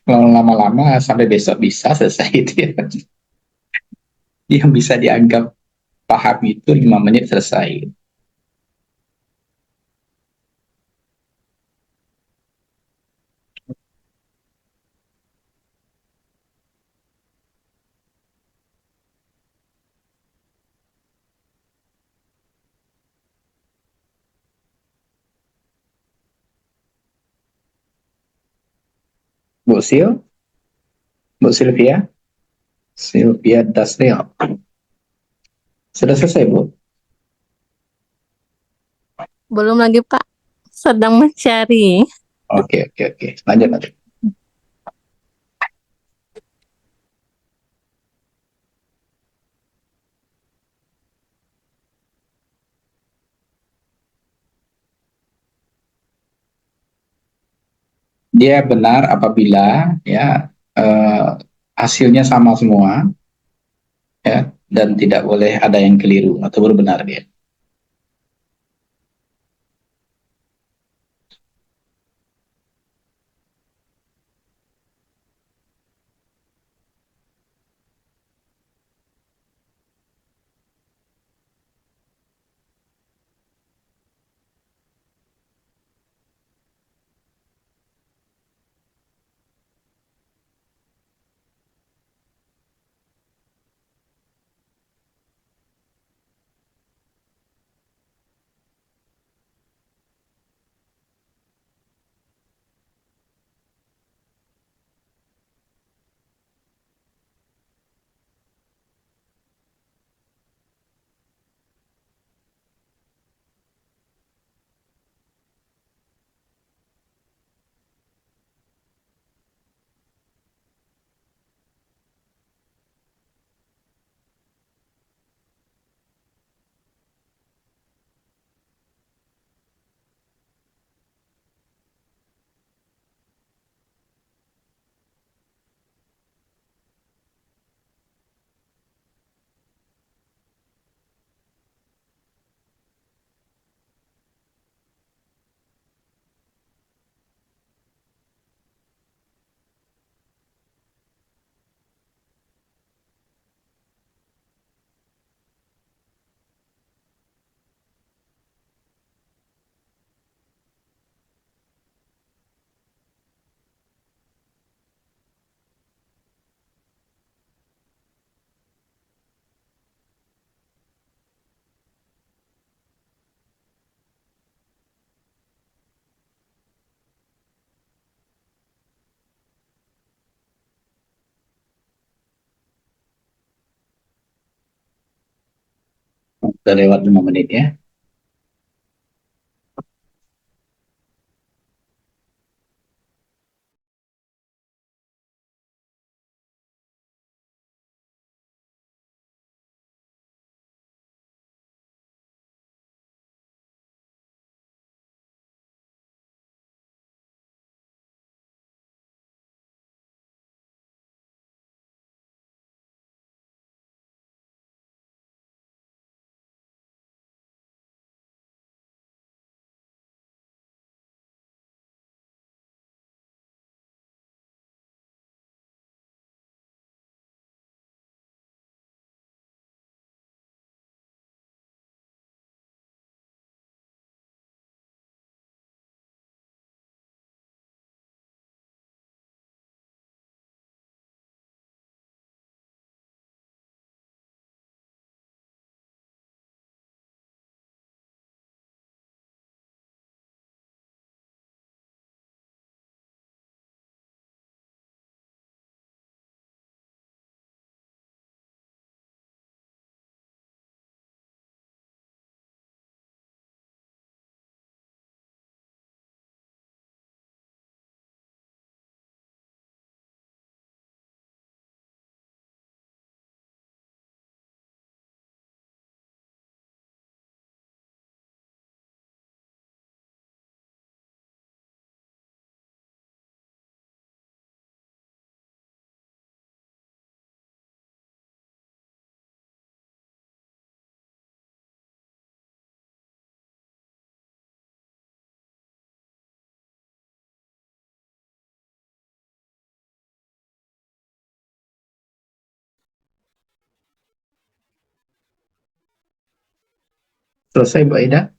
Kalau lama-lama sampai besok bisa selesai itu ya. Yang bisa dianggap paham itu 5 menit selesai. Bu Sil, Bu Sylvia, Sylvia Dasril. Sudah selesai, Bu? Belum lagi, Pak. Sedang mencari. Oke, oke, oke. Lanjut, lanjut. Dia benar apabila ya eh, hasilnya sama semua ya dan tidak boleh ada yang keliru atau benar dia. Sudah lewat 5 menit ya. Selesai, Bu Aida?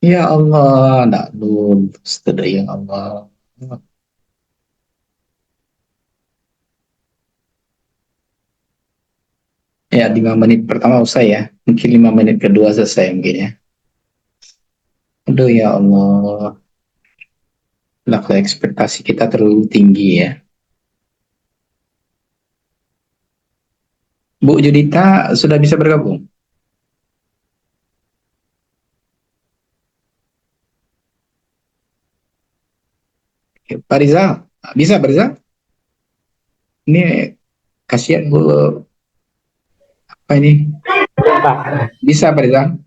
Ya Allah, nak nun, sudah ya Allah. Ya, 5 menit pertama usai ya. Mungkin 5 menit kedua selesai mungkin ya. Aduh ya Allah. Level ekspektasi kita terlalu tinggi ya. Bu Judita sudah bisa bergabung? Oke, Pak Rizal, bisa Pak Rizal? Ini kasihan Bu, apa ini? Bisa Pak Rizal?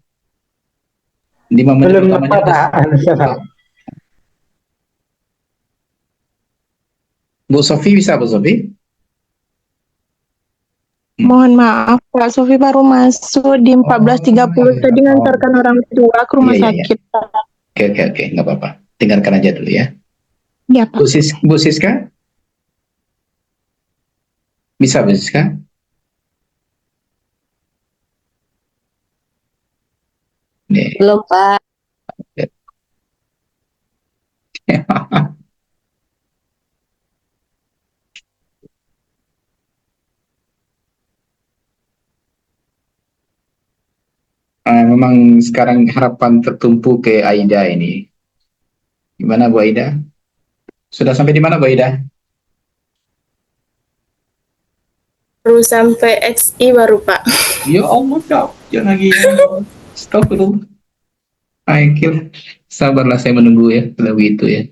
5 menit Belum pertamanya dapat. Bu Sofi bisa Bu Sofi? Mohon maaf, Kak Sofi baru masuk di 14.30 tadi ngantarkan orang tua ke rumah Iya, iya, iya. sakit. Oke, nggak apa-apa. Tinggalkan aja dulu ya. Ya, Pak. Bu Siska? Bisa Bu Siska? Nih. Belum, Pak. Memang sekarang harapan tertumpu ke Aida ini. Gimana Bu Aida? Sudah sampai di mana Bu Aida? Baru sampai XI baru, Pak. Ya Allah, Kak. Jangan lagi. Stop dulu. Aikil. Sabarlah saya menunggu ya. Kalau begitu ya.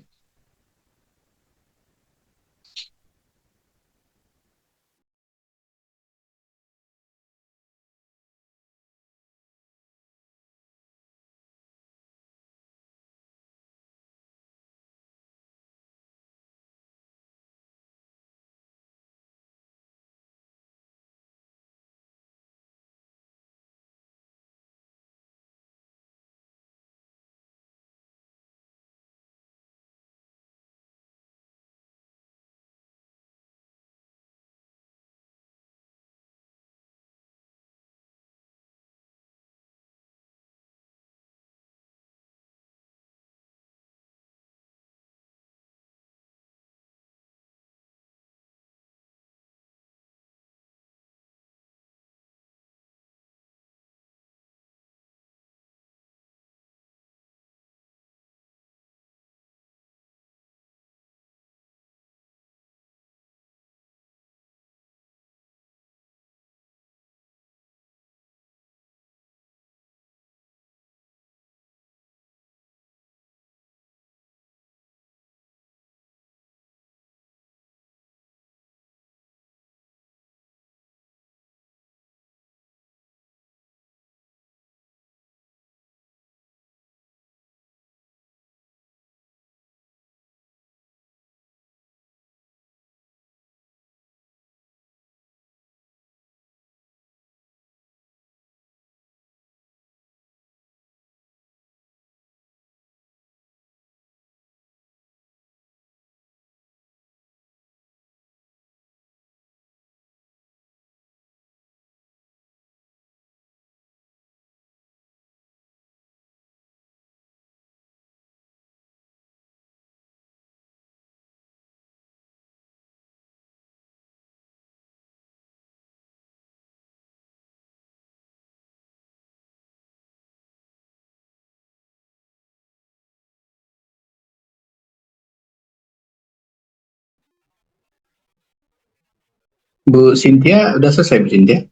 Bu Cynthia, udah selesai Bu Cynthia?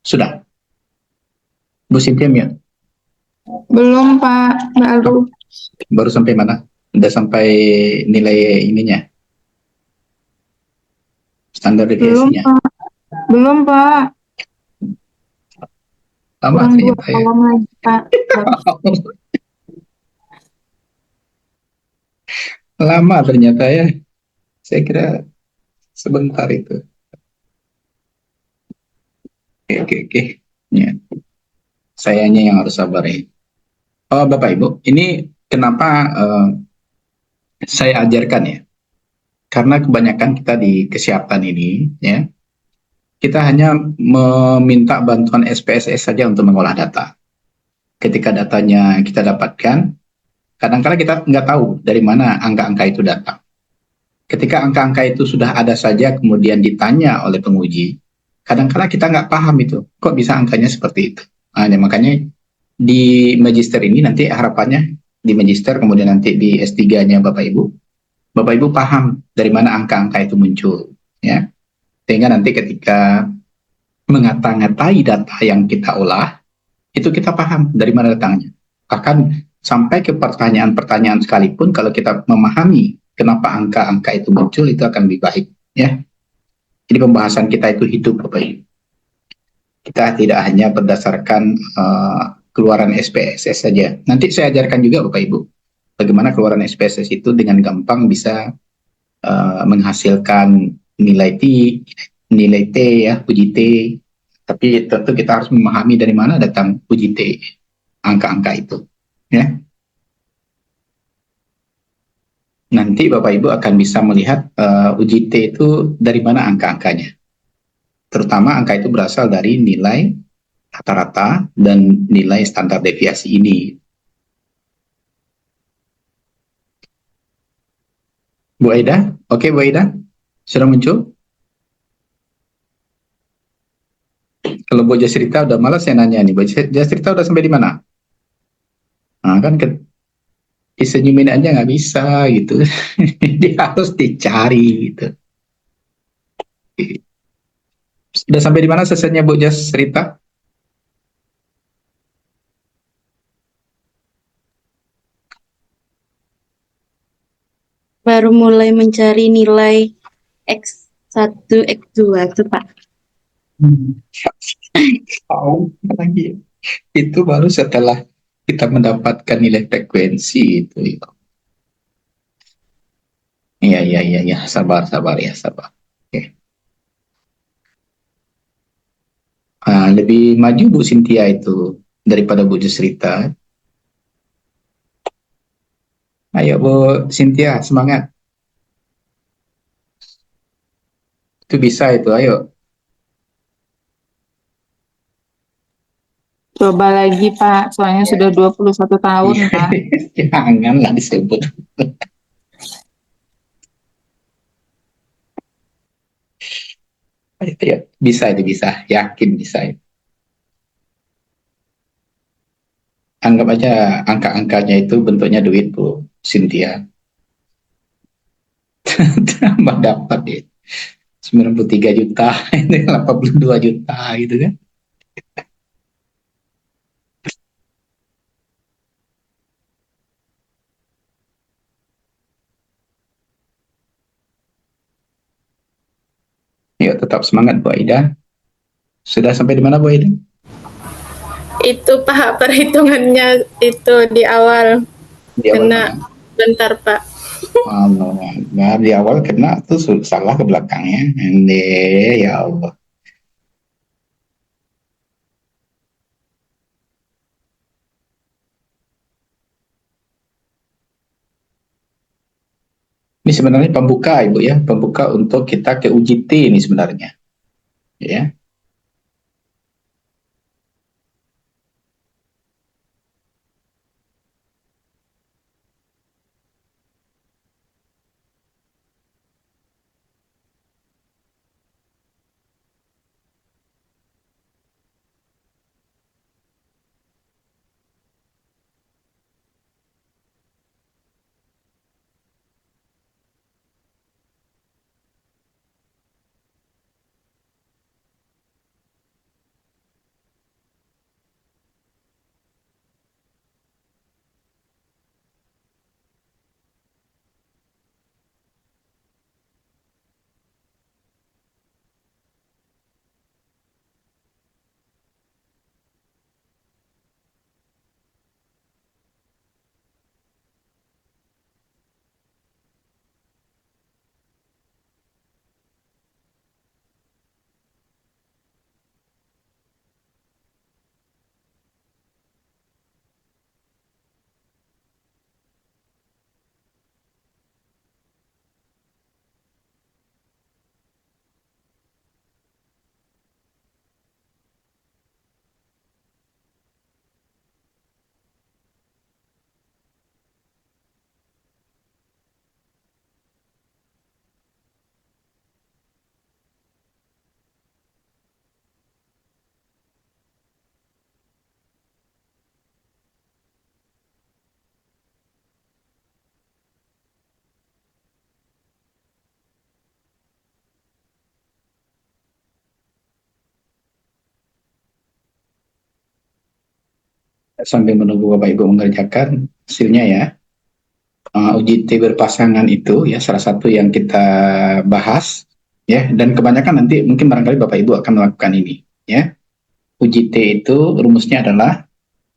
Sudah. Bu Cynthia mute. Belum, Pak. Baru. Baru sampai mana? Udah sampai nilai ininya? Standar Belum, deviasinya? Pak. Belum, Pak. Lama Kurang 2 ternyata ya. kolom lagi, Pak. Lama ternyata ya. Saya kira sebentar itu. Oke. Ya. Sayanya yang harus sabar ya. Oh, Bapak Ibu, ini kenapa saya ajarkan ya? Karena kebanyakan kita di kesehatan ini, ya, kita hanya meminta bantuan SPSS saja untuk mengolah data. Ketika datanya kita dapatkan, kadang-kadang kita nggak tahu dari mana angka-angka itu datang. Ketika angka-angka itu sudah ada saja, kemudian ditanya oleh penguji, kadang-kadang kita nggak paham itu, kok bisa angkanya seperti itu. Nah, makanya di magister ini nanti harapannya, di magister kemudian nanti di S3-nya Bapak Ibu paham dari mana angka-angka itu muncul, ya. Sehingga nanti ketika mengata-ngatai data yang kita olah, itu kita paham dari mana datangnya. Bahkan sampai ke pertanyaan-pertanyaan sekalipun, kalau kita memahami kenapa angka-angka itu muncul, itu akan lebih baik, ya. Jadi pembahasan kita itu hidup, Bapak Ibu. Kita tidak hanya berdasarkan keluaran SPSS saja. Nanti saya ajarkan juga, Bapak Ibu, bagaimana keluaran SPSS itu dengan gampang bisa menghasilkan nilai T, ya, uji T. Tapi tentu kita harus memahami dari mana datang uji T, angka-angka itu, ya. Nanti Bapak Ibu akan bisa melihat uji T itu dari mana angka-angkanya. Terutama angka itu berasal dari nilai rata-rata dan nilai standar deviasi ini. Bu Aida, oke Bu Aida, sudah muncul? Kalau Bu Jasrita udah malas saya nanya nih, Bu Jasrita udah sampai di mana? Nah, kan disenyumin aja nggak bisa gitu. Dia harus dicari gitu. Udah sampai di mana selesainya Bu Jasrita? Baru mulai mencari nilai X1, X2 itu Pak. Tahu lagi. Itu baru setelah kita mendapatkan nilai frekuensi itu. Iya, iya, iya, iya. Sabar, sabar ya, sabar. Oke. Lebih maju Bu Cynthia itu daripada Bu Jusrita. Ayo Bu Cynthia, semangat. Itu bisa itu, ayo. Coba lagi Pak, soalnya sudah 21 tahun Pak. Janganlah disebut. Ayo, ayo. Bisa itu, bisa. Yakin bisa itu. Anggap aja angka-angkanya itu bentuknya duit Bu Cynthia. Tambah dapat ya. 93 juta, 82 juta gitu kan. Yuk tetap semangat Bu Aida. Sudah sampai di mana Bu Aida? Itu Pak, perhitungannya itu di awal. Di awal Kena mana? bentar Pak. Nah, di awal kena tuh salah ke belakangnya. Ende, ya Allah. Ini sebenarnya pembuka Ibu ya, pembuka untuk kita ke uji T ini sebenarnya. Ya. sambil menunggu Bapak Ibu mengerjakan hasilnya ya. Uji T berpasangan itu ya salah satu yang kita bahas ya, dan kebanyakan nanti mungkin barangkali Bapak Ibu akan melakukan ini ya. Uji T itu rumusnya adalah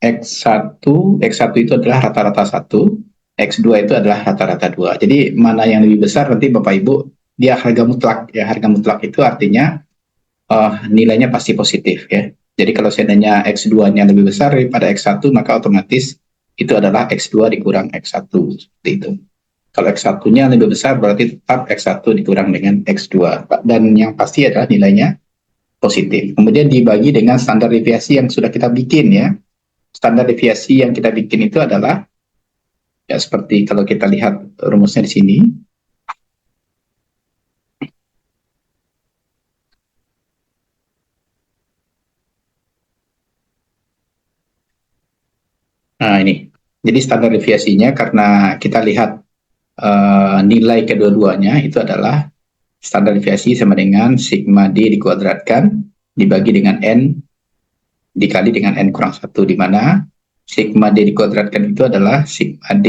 X1 itu adalah rata-rata 1, X2 itu adalah rata-rata 2. Jadi mana yang lebih besar nanti Bapak Ibu, dia harga mutlak ya. Harga mutlak itu artinya nilainya pasti positif ya. Jadi kalau seandainya X2-nya lebih besar daripada X1, maka otomatis itu adalah X2 dikurang X1 seperti itu. Kalau X1-nya lebih besar berarti tetap X1 dikurang dengan X2, dan yang pasti adalah nilainya positif. Kemudian dibagi dengan standar deviasi yang sudah kita bikin ya. Standar deviasi yang kita bikin itu adalah ya seperti kalau kita lihat rumusnya di sini. Nah ini, jadi standar deviasinya karena kita lihat nilai kedua-duanya itu adalah standar deviasi sama dengan sigma D dikuadratkan dibagi dengan N dikali dengan N kurang 1, di mana sigma D dikuadratkan itu adalah sigma D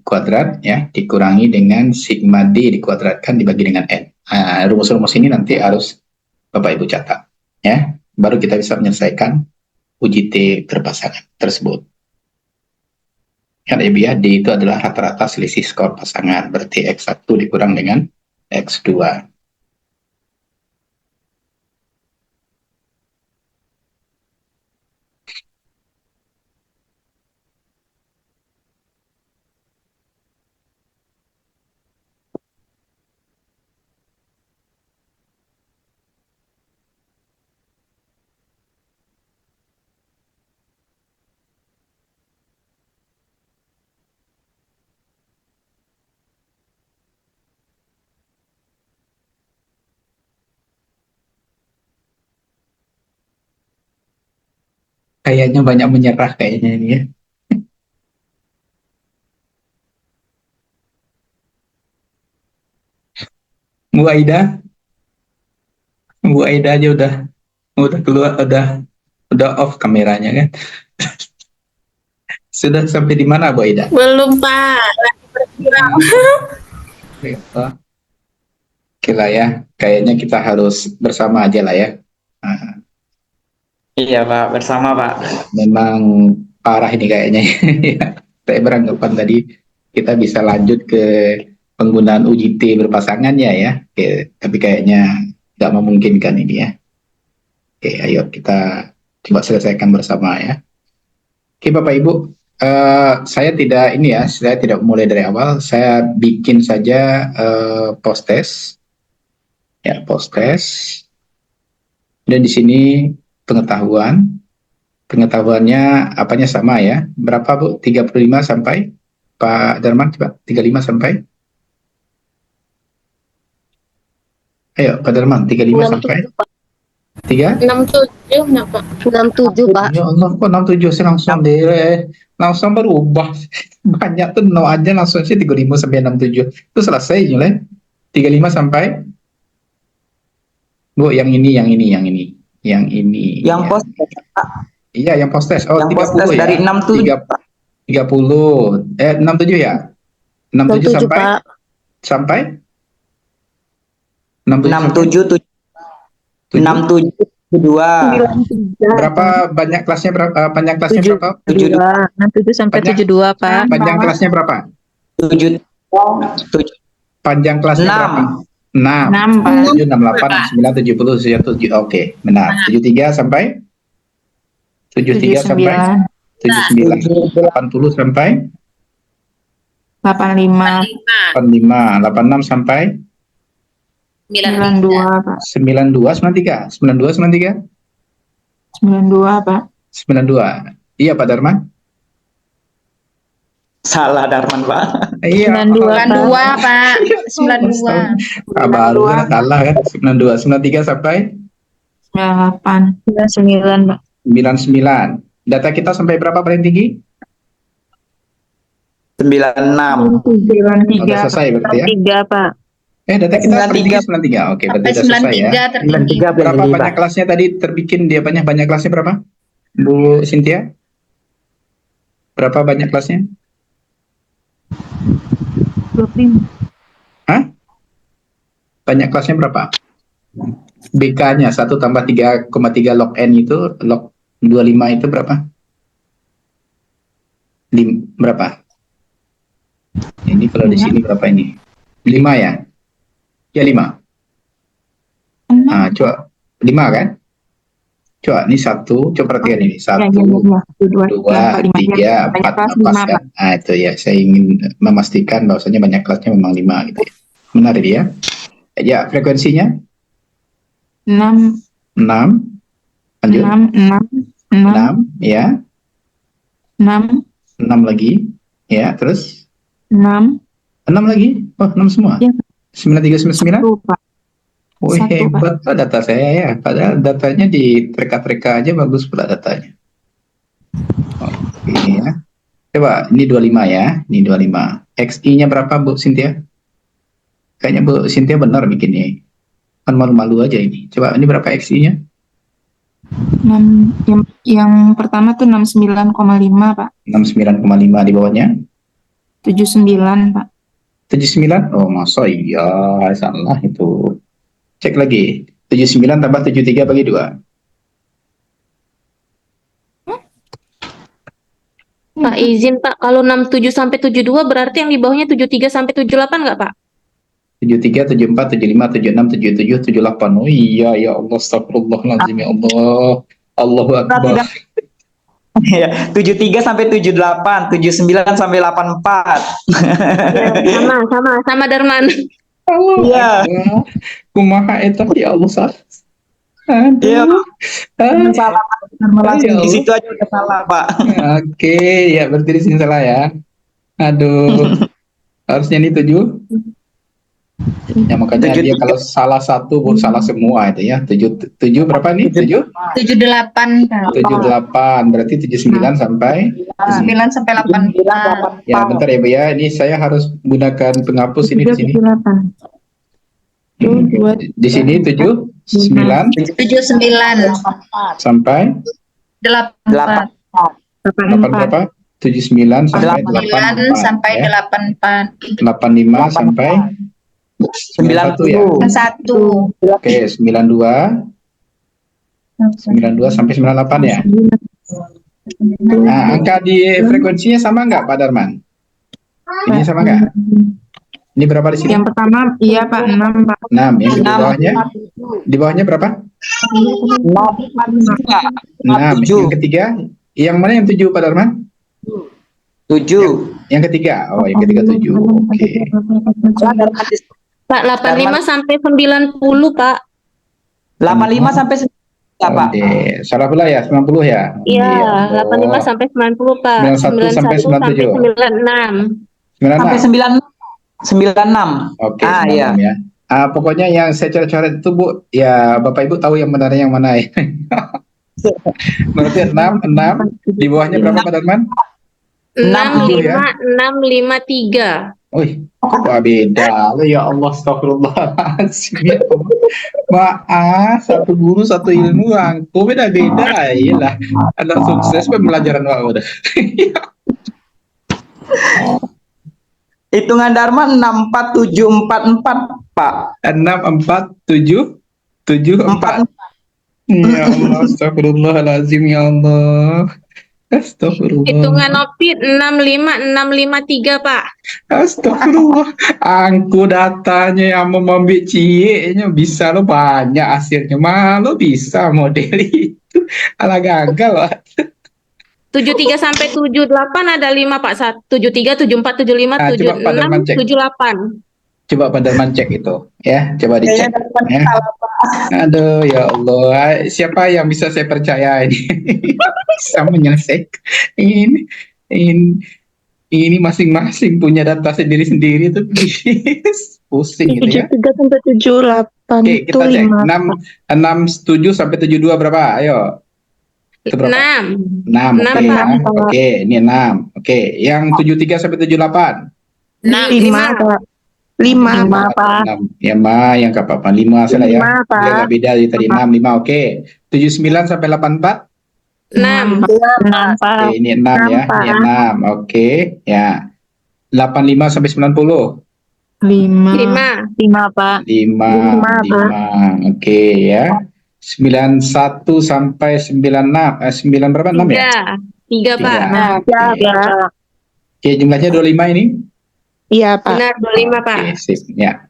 kuadrat ya dikurangi dengan sigma D dikuadratkan dibagi dengan N. Rumus-rumus ini nanti harus Bapak Ibu catat ya, baru kita bisa menyelesaikan uji T berpasangan tersebut. Kan ya, D itu adalah rata-rata selisih skor pasangan, berarti X1 dikurang dengan X2. Kayaknya banyak menyerah kayaknya ini ya. Bu Aida aja udah keluar, udah off kameranya kan. Sudah sampai di mana Bu Aida? Belum, Pak. Lagi berkurang. Oke lah ya, kayaknya kita harus bersama aja lah ya. Iya Pak, bersama Pak. Memang parah ini kayaknya. Saya beranggapan tadi kita bisa lanjut ke penggunaan uji T berpasangannya ya. Oke, tapi kayaknya nggak memungkinkan ini ya. Oke, ayo kita coba selesaikan bersama ya. Oke Bapak Ibu, saya tidak mulai dari awal. Saya bikin saja post test, ya post test. Dan di sini pengetahuannya apanya sama ya. Berapa Bu? 35 sampai Pak Darman coba 35 sampai. Ayo Pak Darman 35 sampai 67, kenapa? 67, Pak. Ya Allah, kok 67 sih langsung berubah. Banyak tuh no aja langsung sih 35 sampai 67. Itu selesai nilai 35 sampai Bu, yang ini. Yang Yang ya. post Pak. Iya, yang post test. Oh, Yang 30 post test ya. dari 67 Pak. 30. 67 ya? 67 sampai? Pak. Sampai? 67 67 2. Berapa banyak kelasnya panjang kelasnya berapa? 67 sampai Panjang- 72, Pak. Panjang kelasnya berapa? 7 Panjang kelasnya 6. berapa? 6. 6, Pak. 7, 6, 8, 9, 70, 7. Oke, benar. 73 sampai? 73 sampai? 79. 80 sampai? 85, 85. 86 sampai? 92, Pak. 92, 93. 92, 93? 92, Pak. 92. Iya Pak Darman? Salah Darman Pak. Iya. 92, Pak. 92. Baru kan salah kan? 92, 93 sampai 98, 99, Pak. 99. Data kita sampai berapa paling tinggi? 96. 93, Udah selesai berarti ya? 3, Pak. Data kita paling tinggi 93. Oke, berarti udah selesai ya. tertinggi. 93 Berapa paling banyak kelasnya tadi terbikin dia banyak kelasnya berapa? Bu Cynthia? Berapa banyak kelasnya? 25. Hah? Banyak kelasnya berapa? BK-nya 1 tambah 3,3 log N itu, log 25 itu berapa? Berapa? Ini kalau di sini berapa ini? 5 ya? Ya 5. Nah, coba 5 kan? Coba ini 1, coba perhatikan ini. 1, 2, 3, 4 pas kan? Nah itu ya, saya ingin memastikan bahwasanya banyak kelasnya memang 5 gitu ya. Benar ini ya? Ya, frekuensinya? 6, 6. Lanjut. 6, ya. 6, 6 lagi. Ya, terus? 6. 6 lagi? Oh, 6 semua? Ya. 9399? Pak. Wih, 1, Pak. hebat Pak data saya ya. Padahal datanya di reka-reka aja bagus pula datanya. Oh, ini ya. Coba, ini 25 ya. Ini 25. XI-nya berapa, Bu Cynthia? Kayaknya Bu Cynthia benar bikinnya. Kan malu-malu aja ini. Coba, ini berapa XI-nya? 6, yang pertama tuh 69,5, Pak. 69,5 di bawahnya. 79, Pak. 79? Oh, masa iya. Salah itu. Cek lagi. 79 tambah 73 bagi 2. Pak, izin Pak, kalau 67 sampai 72 berarti yang di bawahnya 73 sampai 78 nggak Pak? 73, 74, 75, 76, 77, 78. Oh iya, ya Allah, astagfirullahaladzim, ya Allah. Allahu Akbar. Ya, 73 sampai 78, 79 sampai 84. Ya, sama Darman. Iya. Kumaha eta ya Allah salah. Aduh. Iya. Salah. Ya Di Allah. situ aja udah salah, Pak. Oke, ya berarti di sini salah ya. Aduh. Harusnya ini 7. Ya makanya dia kalau salah satu salah semua itu ya. 7 berapa nih? 7? 78, 78 berarti 79 sampai 9 sampai 84. ya bentar ya Bu ya. Ini saya harus gunakan penghapus ini di sini. 78. Di sini 7, 9 79, sampai 84, 8 berapa? 79 sampai 9 sampai 84 84, ya. 85 sampai 91 ya. 1, Oke, 92 sampai 98 ya. Nah, angka di frekuensinya sama nggak Pak Darman? Ini sama nggak? Ini berapa di sini? Yang pertama, iya Pak, 6, Pak. 6. Yang di bawahnya? Di bawahnya berapa? 6. Yang ketiga? Yang mana yang 7 Pak Darman? 7. Yang ketiga? Oh, yang ketiga 7. Oke. Pak, 85 sampai 90 Pak. 85 sampai 9, Pak. Oke, salah pula ya, 90 ya? Iya, Allah. 85 sampai 90 Pak. 91 sampai 97. 96. 96. Sampai 96. Oke, Ah, 96 iya. ya. Pokoknya yang saya coret-coret itu Bu, ya Bapak Ibu tahu yang benarnya yang mana ya. Berarti 6, di bawahnya berapa Pak Darman? 6553. Wih, kok beda? Ya Allah, astagfirullahaladzim. Ya Allah. Maaf, satu guru, satu ilmu, angku beda-beda. Iyalah, anak sukses pembelajaran Pak udah. Hitungan Dharma 64744, Pak. 647774. Ya Allah, astagfirullahaladzim, ya Allah. Astagfirullah. Hitungan Opit 65653 Pak. Astagfirullah. Angku datanya yang mau ambil cie-nya bisa lo banyak hasilnya. Malu bisa model itu. Alah gagal lah. 73 sampai 78 ada 5 Pak. 73, 74, 75, Ah, coba Pak Darman 76, cek. 78. Coba Pak Darman cek itu. Ya, coba dicek. Ya. Aduh, ya Allah. Siapa yang bisa saya percaya ini? Bisa menyelesaikan. Ini masing-masing punya data sendiri-sendiri tuh. Pusing gitu ya. 73 sampai 78 Oke, itu kita cek 5. 67 sampai 72 berapa? Ayo. Itu berapa? 6. 6. Oke, Enam, ya. Pak. Oke, ini 6. Oke, yang 73 sampai 78. 5, Pak. 5, Pak. 6. Ya, Ma, yang enggak apa-apa. 5 salah ya. 5, Pak. Biar nggak beda dari tadi 6, 5. Oke. 79 sampai 84. 6. 6, Pak. Oke, ini 6 ya. Ini 6. Oke, ya. 85 sampai 90. 5. 5. 5, Pak. 5. Oke ya. 91 sampai 96. 9 berapa? 6 ya? 3, Pak. Tiga. Oke, jumlahnya 25 ini. Iya, Pak. Benar, 25, Pak. Oke, sip. Ya.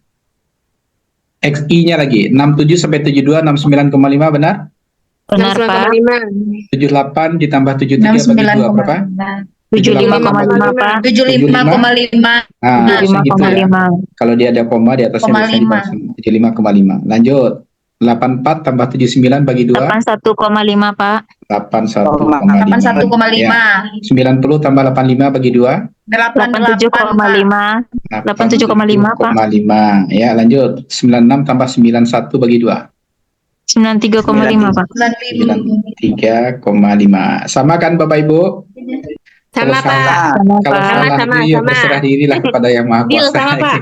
XI-nya lagi. 67 sampai 72, 69,5 benar? Benar, Pak. 69,5. 78 ditambah 73 bagi 2 berapa? 75,5, Pak. 75,5. Nah, segitu ya. 75,5. Kalau dia ada koma di atasnya biasanya 0,5. 75,5. Lanjut. 84 tambah 79 bagi 2. 81,5, Pak. 81,5. 81,5. 90 tambah 85 bagi 2. 87,5. 87,5, Pak. 87,5. Ya, lanjut. 96 tambah 91 bagi 2. 93,5, Pak. 93,5. Sama kan Bapak Ibu? Sama, Kalau Pak. salah- Sama, Kalau Pak. salah Sama, itu ya sama. berserah dirilah kepada yang Maha Deal, Kuasa. sama, Pak.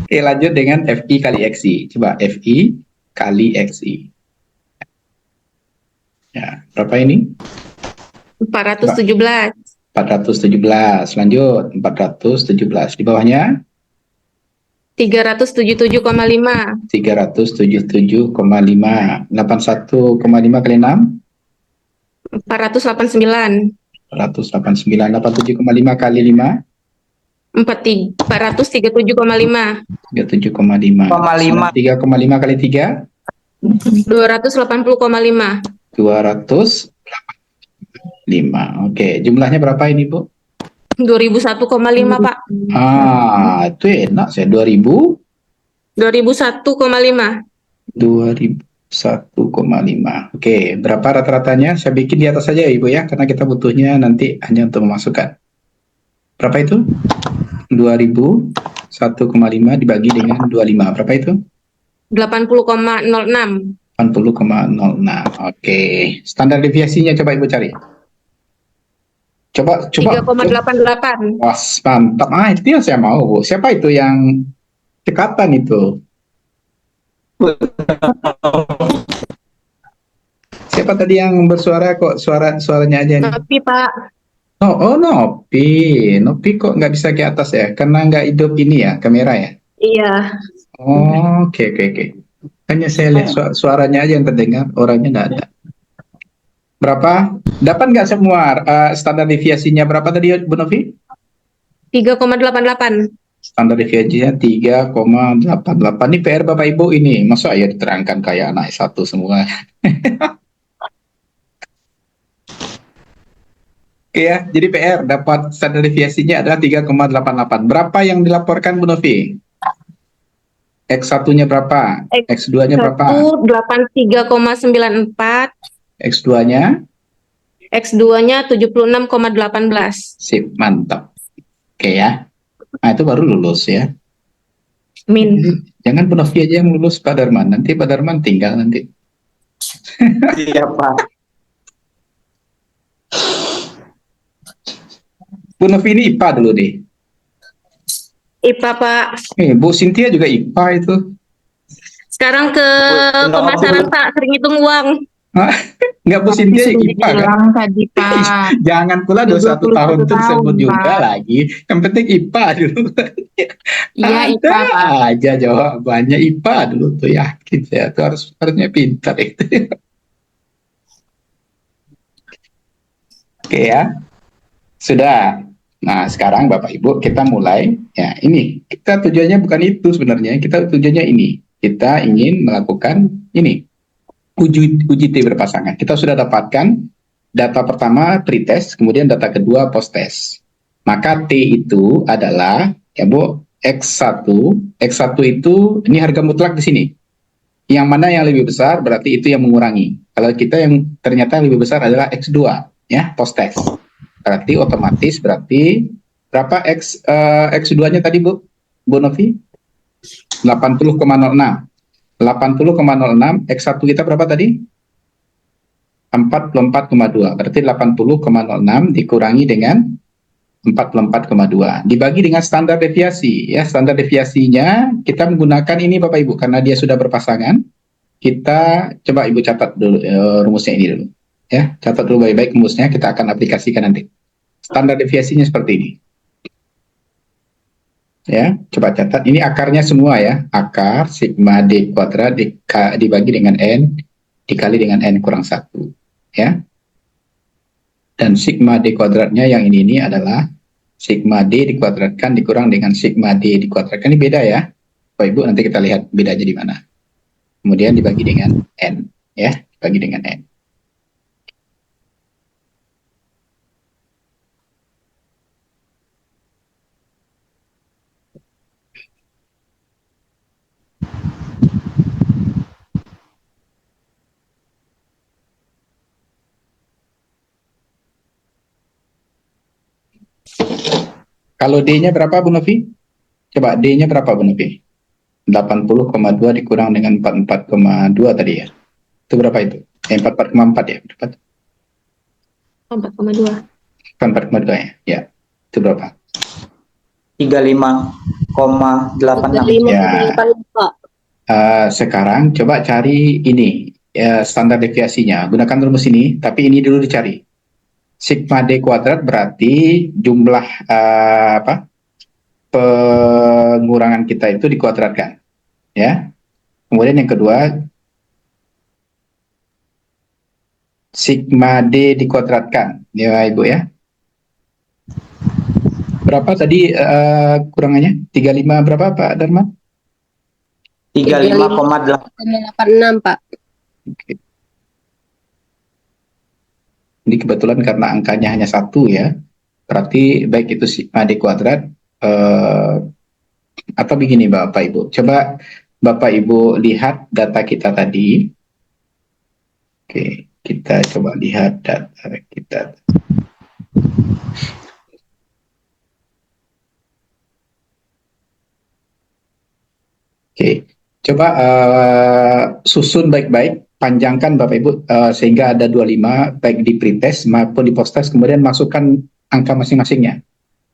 Oke, lanjut dengan FI kali XI. Coba FI kali XI. Ya, berapa ini? 417. 417. Lanjut, 417. Di bawahnya 377,5. 377,5. 81,5 kali 6. 489. 489. 87,5 kali 5. 437,5. 37,5. 0,5. 3,5 kali 3. 280,5. 285. Oke, jumlahnya berapa ini, Bu? 2001,5, Pak. Itu enak saya 2000. 2001,5. 2001,5. Oke, berapa rata-ratanya? Saya bikin di atas saja ya, Ibu ya, karena kita butuhnya nanti hanya untuk memasukkan. Berapa itu? 2001,5 dibagi dengan 25. Berapa itu? 80,06. 80,06. Oke. Standar deviasinya coba Ibu cari. Coba. 3,88. Wah, mantap. Itu yang saya mau, Bu. Siapa itu yang cekatan itu? Siapa tadi yang bersuara kok suaranya aja nih? Tapi, Pak. Nopi. Nopi kok nggak bisa ke atas ya? Karena nggak hidup ini ya, kamera ya? Iya. Oke. Hanya saya lihat suaranya aja yang terdengar, orangnya nggak ada. Berapa? Dapat nggak semua standar deviasinya berapa tadi Bu Novi? 3,88. Standar deviasinya 3,88. Ini PR Bapak Ibu ini. Masa ya diterangkan kayak anak S1 semua. Oke ya, jadi PR dapat standar deviasinya adalah 3,88. Berapa yang dilaporkan Bu Novi? X1-nya berapa? X2-nya berapa? 83,94. X2-nya? X2-nya 76,18. Sip, mantap. Oke ya. Nah, itu baru lulus ya. Min. Jangan Bu Novi aja yang lulus, Pak Darman. Nanti Pak Darman tinggal nanti. Iya, Pak. Bu Novi ini IPA dulu deh. IPA, Pak. Bu Cynthia juga IPA itu. Sekarang ke pemasaran, Pak. Sering hitung uang. Enggak, Bu Cynthia IPA kan? Bilang tadi, Pak. Jangan pula 21 tahun itu disebut juga Pak. lagi. Yang penting IPA dulu. Iya, IPA, Pak. Aja jawabannya IPA dulu tuh, yakin saya tuh harusnya pintar itu. Oke ya. Sudah. Nah, sekarang Bapak Ibu kita mulai. Ya, ini kita tujuannya bukan itu sebenarnya. Kita tujuannya ini. Kita ingin melakukan ini. Uji T berpasangan. Kita sudah dapatkan data pertama pretest, kemudian data kedua post-test. Maka T itu adalah ya Bu, X1 itu ini harga mutlak di sini. Yang mana yang lebih besar berarti itu yang mengurangi. Kalau kita yang ternyata lebih besar adalah X2 ya, post-test. Berarti otomatis berarti berapa X2-nya tadi Bu Novi? 80,06. 80,06, X1 kita berapa tadi? 44,2. Berarti 80,06 dikurangi dengan 44,2. Dibagi dengan standar deviasi. Ya, standar deviasinya kita menggunakan ini Bapak Ibu. Karena dia sudah berpasangan, kita coba Ibu catat dulu rumusnya ini dulu. Ya, catat dulu baik-baik rumusnya, kita akan aplikasikan nanti. Standar deviasinya seperti ini. Ya, coba catat. Ini akarnya semua ya. Akar sigma D kuadrat dibagi dengan N dikali dengan N kurang 1. Ya. Dan sigma D kuadratnya yang ini adalah sigma D dikuadratkan dikurang dengan sigma D dikuadratkan. Ini beda ya. Bapak Ibu, nanti kita lihat bedanya di mana. Kemudian dibagi dengan N. Ya, dibagi dengan N. Kalau D-nya berapa, Bu Novi? Coba D-nya berapa, Bu Novi? 80,2 dikurang dengan 44,2 tadi ya. Itu berapa itu? 44,4 ya? Berapa? 4,2. 44,2 ya? Ya. Itu berapa? 35,86. Ya. Sekarang coba cari ini ya, standar deviasinya. Gunakan rumus ini, tapi ini dulu dicari. Sigma D kuadrat berarti jumlah pengurangan kita itu dikuadratkan. Ya. Kemudian yang kedua, sigma D dikuadratkan. Ya, Ibu ya. Berapa tadi kurangannya? 35 berapa, Pak Dharma? 35,8. 86, Pak. Oke. Ini kebetulan karena angkanya hanya 1 ya. Berarti baik itu sigma D kuadrat atau begini Bapak Ibu. Coba Bapak Ibu lihat data kita tadi. Oke, kita coba lihat data kita. Oke, coba susun baik-baik, panjangkan Bapak Ibu sehingga ada 25 baik di pretest maupun di posttest, kemudian masukkan angka masing-masingnya.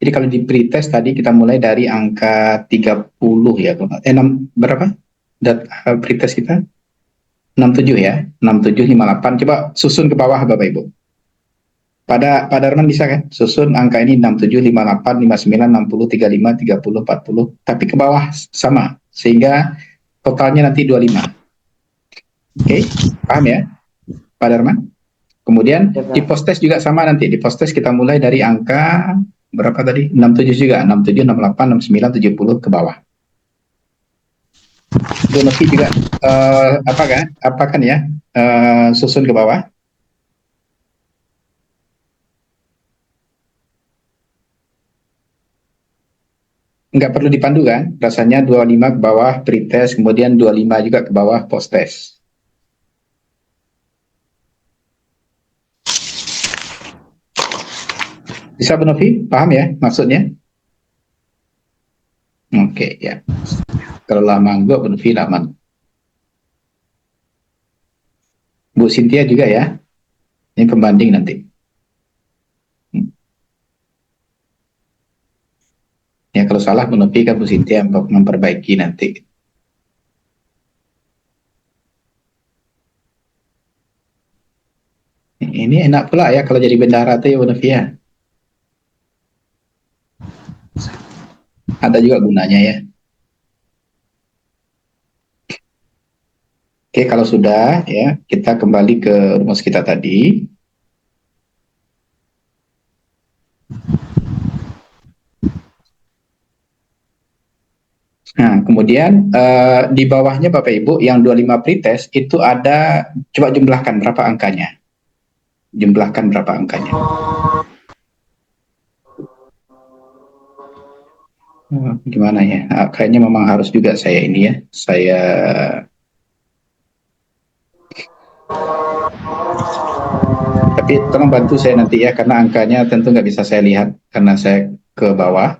Jadi kalau di pretest tadi kita mulai dari angka 30 ya, 6 berapa? Pretest kita 67 ya, 6758. Coba susun ke bawah Bapak Ibu. Pada Darman bisa kan? Susun angka ini 67, 58, 59, 60, 35, 30, 40. Tapi ke bawah sama. Sehingga totalnya nanti 25. Oke, paham ya Pak Darman? Kemudian di posttest juga sama nanti. Di posttest kita mulai dari angka berapa tadi? 67 juga. 67, 68, 69, 70 ke bawah. Donovi juga apa kan ya? Susun ke bawah. Nggak perlu dipandu kan? Rasanya 25 ke bawah pretest, kemudian 25 juga ke bawah posttest. Bisa Bu Novi? Paham ya maksudnya? Oke, ya. Kalau lama enggak, Bu Novi lama. Bu Cynthia juga ya. Ini pembanding nanti. Ya kalau salah Bu Novi kan Bu Cynthia memperbaiki nanti. Ini enak pula ya kalau jadi bendara tuh ya Bu Novi ya. Ada juga gunanya ya. Oke, kalau sudah ya, kita kembali ke rumus kita tadi. Nah, kemudian di bawahnya Bapak Ibu yang 25 pretest itu ada, coba jumlahkan berapa angkanya. Jumlahkan berapa angkanya. Gimana ya? Nah, kayaknya memang harus juga saya ini ya. Saya tapi tolong bantu saya nanti ya, karena angkanya tentu nggak bisa saya lihat karena saya ke bawah.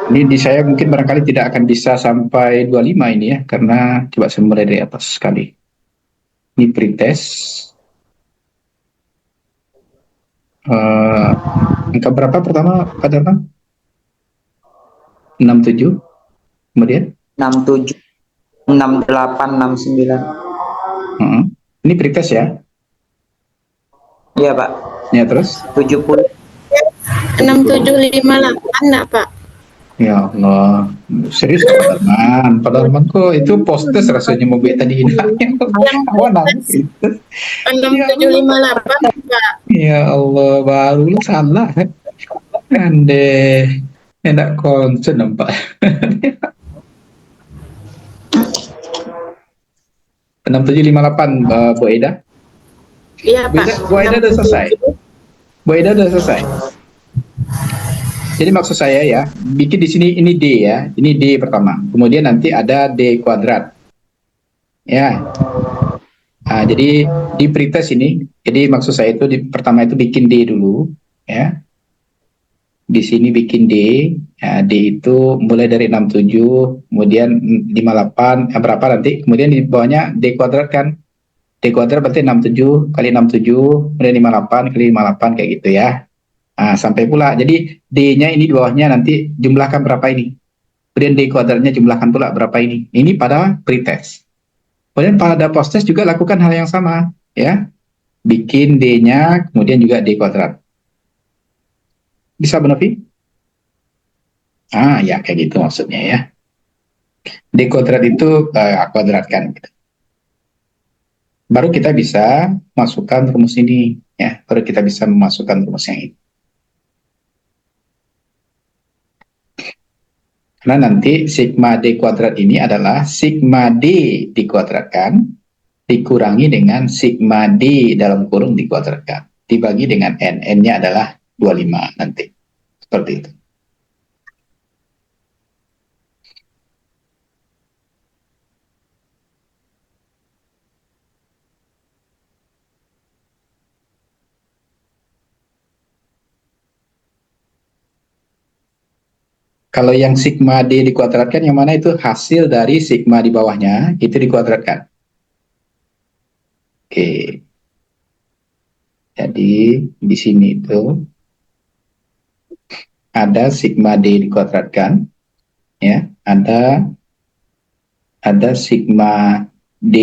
Ini di saya mungkin barangkali tidak akan bisa sampai 25 ini ya, karena coba saya mulai dari atas sekali. Ini pretest. Angka berapa pertama Pak Darman? 67. Kemudian 67, 68, 69. Ini pretest ya. Iya, Pak. Ya, terus 70. 6758 enggak, Pak? ya Allah, serius Pak Darman. Pak Darman kok itu postes rasanya mau beli tadi nanya. Awak nangis pretest. Ya Allah. 6758, Pak. Ya Allah, baru salah. Kan deh. Enak concern nampak. 6758 Bu Eda. Iya, Pak. Bu Eda udah selesai. Bu Eda udah selesai. Jadi maksud saya ya, bikin di sini ini D ya, ini D pertama. Kemudian nanti ada D kuadrat. Ya. Nah, jadi di pretest ini, jadi maksud saya itu pertama itu bikin D dulu, ya. Di sini bikin D, ya, D itu mulai dari 67, kemudian 58, berapa nanti, kemudian di bawahnya D kuadrat kan. D kuadrat berarti 67 kali 67, kemudian 58 kali 58 kayak gitu ya. Nah, sampai pula, jadi D-nya ini di bawahnya nanti jumlahkan berapa ini. Kemudian D kuadratnya jumlahkan pula berapa ini. Ini pada pretest. Kemudian pada posttest juga lakukan hal yang sama, ya. Bikin D-nya, kemudian juga D kuadrat. Bisa, Bu Novi? Ya kayak gitu maksudnya ya. D kuadrat itu kuadratkan. Gitu. Baru kita bisa masukkan rumus ini, ya. Baru kita bisa memasukkan rumus yang ini. Karena nanti sigma D kuadrat ini adalah sigma D dikuadratkan dikurangi dengan sigma D dalam kurung dikuadratkan dibagi dengan N. N-nya adalah 25 nanti. Seperti itu. Kalau yang sigma D dikuadratkan, yang mana itu hasil dari sigma di bawahnya, itu dikuadratkan. Oke. Jadi, di sini itu ada sigma D dikuadratkan, ya, ada sigma D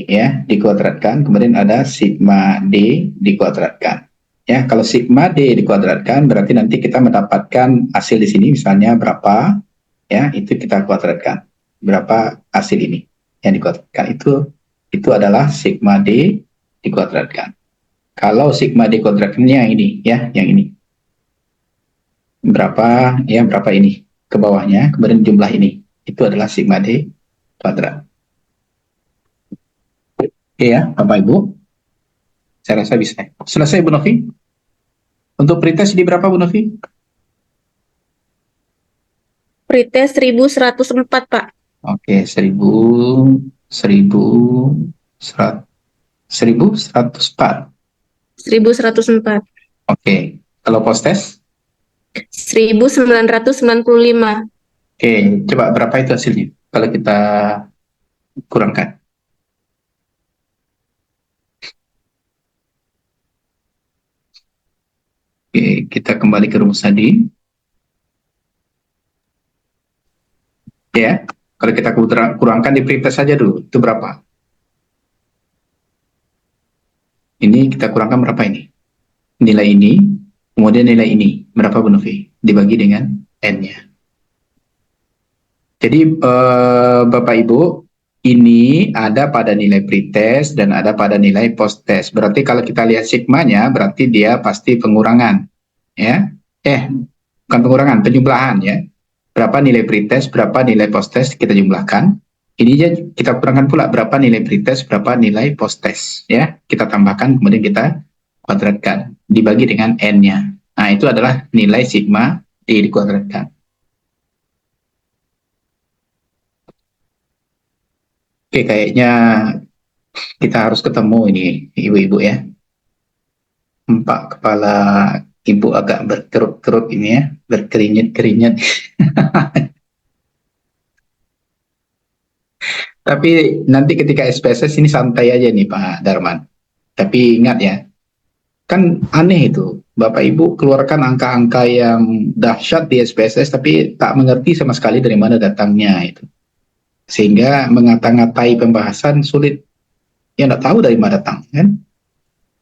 ya dikuadratkan, kemudian ada sigma D dikuadratkan. Ya, kalau sigma D dikuadratkan berarti nanti kita mendapatkan hasil di sini misalnya berapa, ya, itu kita kuadratkan. Berapa hasil ini yang dikuadratkan itu adalah sigma D dikuadratkan. Kalau sigma D kuadratkannya yang ini, ya, yang ini. Berapa, ya, berapa ini ke bawahnya, kemudian jumlah ini. Itu adalah sigma D kuadrat. Oke ya, Bapak Ibu. Saya rasa bisa. Selesai, Bu Novi? Untuk pretest ini berapa, Bu Novi? Pretest 1104, Pak. Oke, 1104. 1104. Oke. Kalau posttest? 1995. Oke, coba berapa itu hasilnya? Kalau kita kurangkan. Oke, kita kembali ke rumus tadi. Ya, kalau kita kurangkan di pretest saja dulu, itu berapa? Ini kita kurangkan berapa ini? Nilai ini, kemudian nilai ini. Berapa, Bu Novi? Dibagi dengan N-nya. Jadi, Bapak Ibu, ini ada pada nilai pretest dan ada pada nilai posttest. Berarti kalau kita lihat sigmanya, berarti dia pasti pengurangan. Ya, bukan pengurangan, penjumlahan ya. Berapa nilai pretest, berapa nilai posttest kita jumlahkan. Ini aja kita kurangkan pula berapa nilai pretest, berapa nilai posttest ya. Kita tambahkan kemudian kita kuadratkan dibagi dengan N-nya. Nah, itu adalah nilai sigma D dikuadratkan. Oke, kayaknya kita harus ketemu ini ibu-ibu ya. Pak kepala ibu agak berkerut-kerut ini ya, berkeringat-keringat. Tapi nanti ketika SPSS ini santai aja nih Pak Darman. Tapi ingat ya, kan aneh itu. Bapak Ibu keluarkan angka-angka yang dahsyat di SPSS tapi tak mengerti sama sekali dari mana datangnya itu. Sehingga mengata-ngatai pembahasan sulit. Ya nggak tahu dari mana datang kan.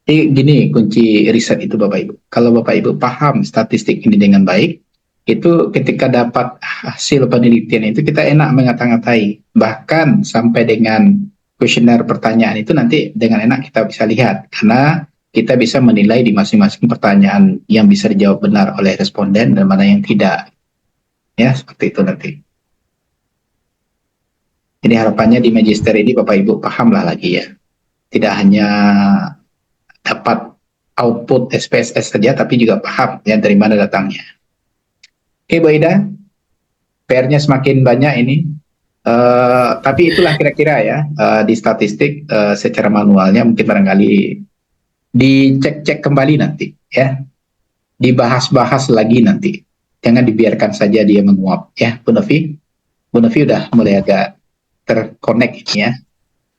Gini kunci riset itu Bapak Ibu. Kalau Bapak Ibu paham statistik ini dengan baik, itu ketika dapat hasil penelitian itu kita enak mengata-ngatai. Bahkan sampai dengan kuesioner pertanyaan itu nanti dengan enak kita bisa lihat. Karena kita bisa menilai di masing-masing pertanyaan yang bisa dijawab benar oleh responden dan mana yang tidak. Ya, seperti itu nanti. Ini harapannya di Magister ini Bapak Ibu pahamlah lagi ya. Tidak hanya dapat output SPSS saja, tapi juga paham ya dari mana datangnya. Oke, Bu Ida, PR-nya semakin banyak ini. Tapi itulah kira-kira ya di statistik secara manualnya mungkin barangkali dicek-cek kembali nanti ya, dibahas-bahas lagi nanti. Jangan dibiarkan saja dia menguap ya, Bu Novi. Bu Novi udah mulai agak terkonek ini ya.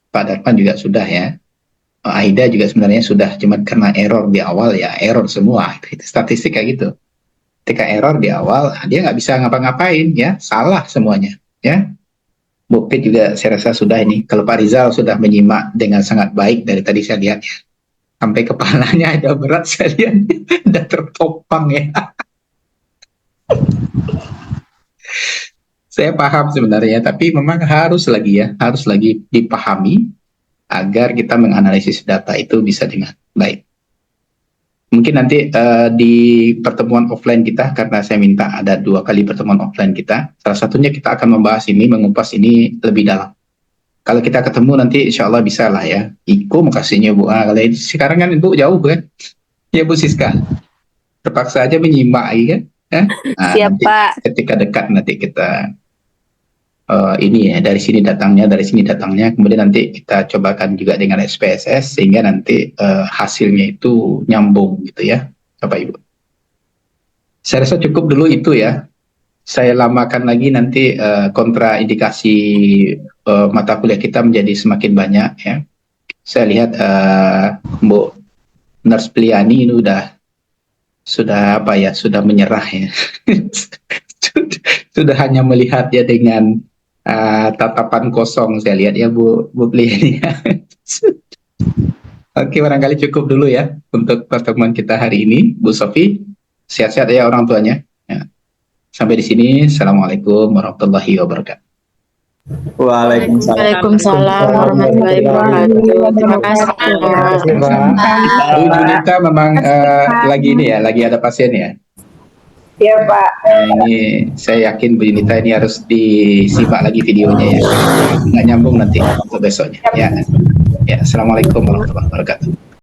Pak Darman juga sudah ya. Aida juga sebenarnya sudah, cuma karena error di awal ya error semua. Itu statistik kayak gitu. Ketika error di awal, dia nggak bisa ngapa-ngapain ya, salah semuanya ya. Bu Pit juga saya rasa sudah ini. Kalau Pak Rizal sudah menyimak dengan sangat baik dari tadi saya lihat ya. Sampai kepalanya ada berat saya lihat, udah tertopang ya. Saya paham sebenarnya, tapi memang harus lagi dipahami agar kita menganalisis data itu bisa dengan baik. Mungkin nanti di pertemuan offline kita, karena saya minta ada 2 kali pertemuan offline kita, salah satunya kita akan membahas ini, mengupas ini lebih dalam. Kalau kita ketemu nanti insya Allah bisa lah ya. Iko makasihnya Bu. Kalau sekarang kan Ibu jauh kan? Ya Bu Siska. Terpaksa aja menyimak ya kan? Nah, Siap nanti Pak. ketika dekat nanti kita ini ya, dari sini datangnya, kemudian nanti kita cobakan juga dengan SPSS sehingga nanti hasilnya itu nyambung gitu ya Bapak Ibu. Saya rasa cukup dulu itu ya. Saya lamakan lagi nanti kontraindikasi mata kuliah kita menjadi semakin banyak ya. Saya lihat Mbak Nurse Pliani ini sudah menyerah ya. sudah hanya melihat ya dengan tatapan kosong saya lihat ya Bu Pliani. Oke, barangkali cukup dulu ya untuk pertemuan kita hari ini. Bu Sofi, sehat-sehat ya orang tuanya. Ya. Sampai di sini. Assalamualaikum warahmatullahi wabarakatuh. Waalaikumsalam warahmatullahi wabarakatuh. Terima kasih. Bu Junita memang lagi ini ya, lagi ada pasien ya. Iya Pak. Ini saya yakin Bu Junita ini harus disimak lagi videonya ya. Nggak nyambung nanti untuk besoknya. Ya. Ya, assalamualaikum warahmatullahi wabarakatuh.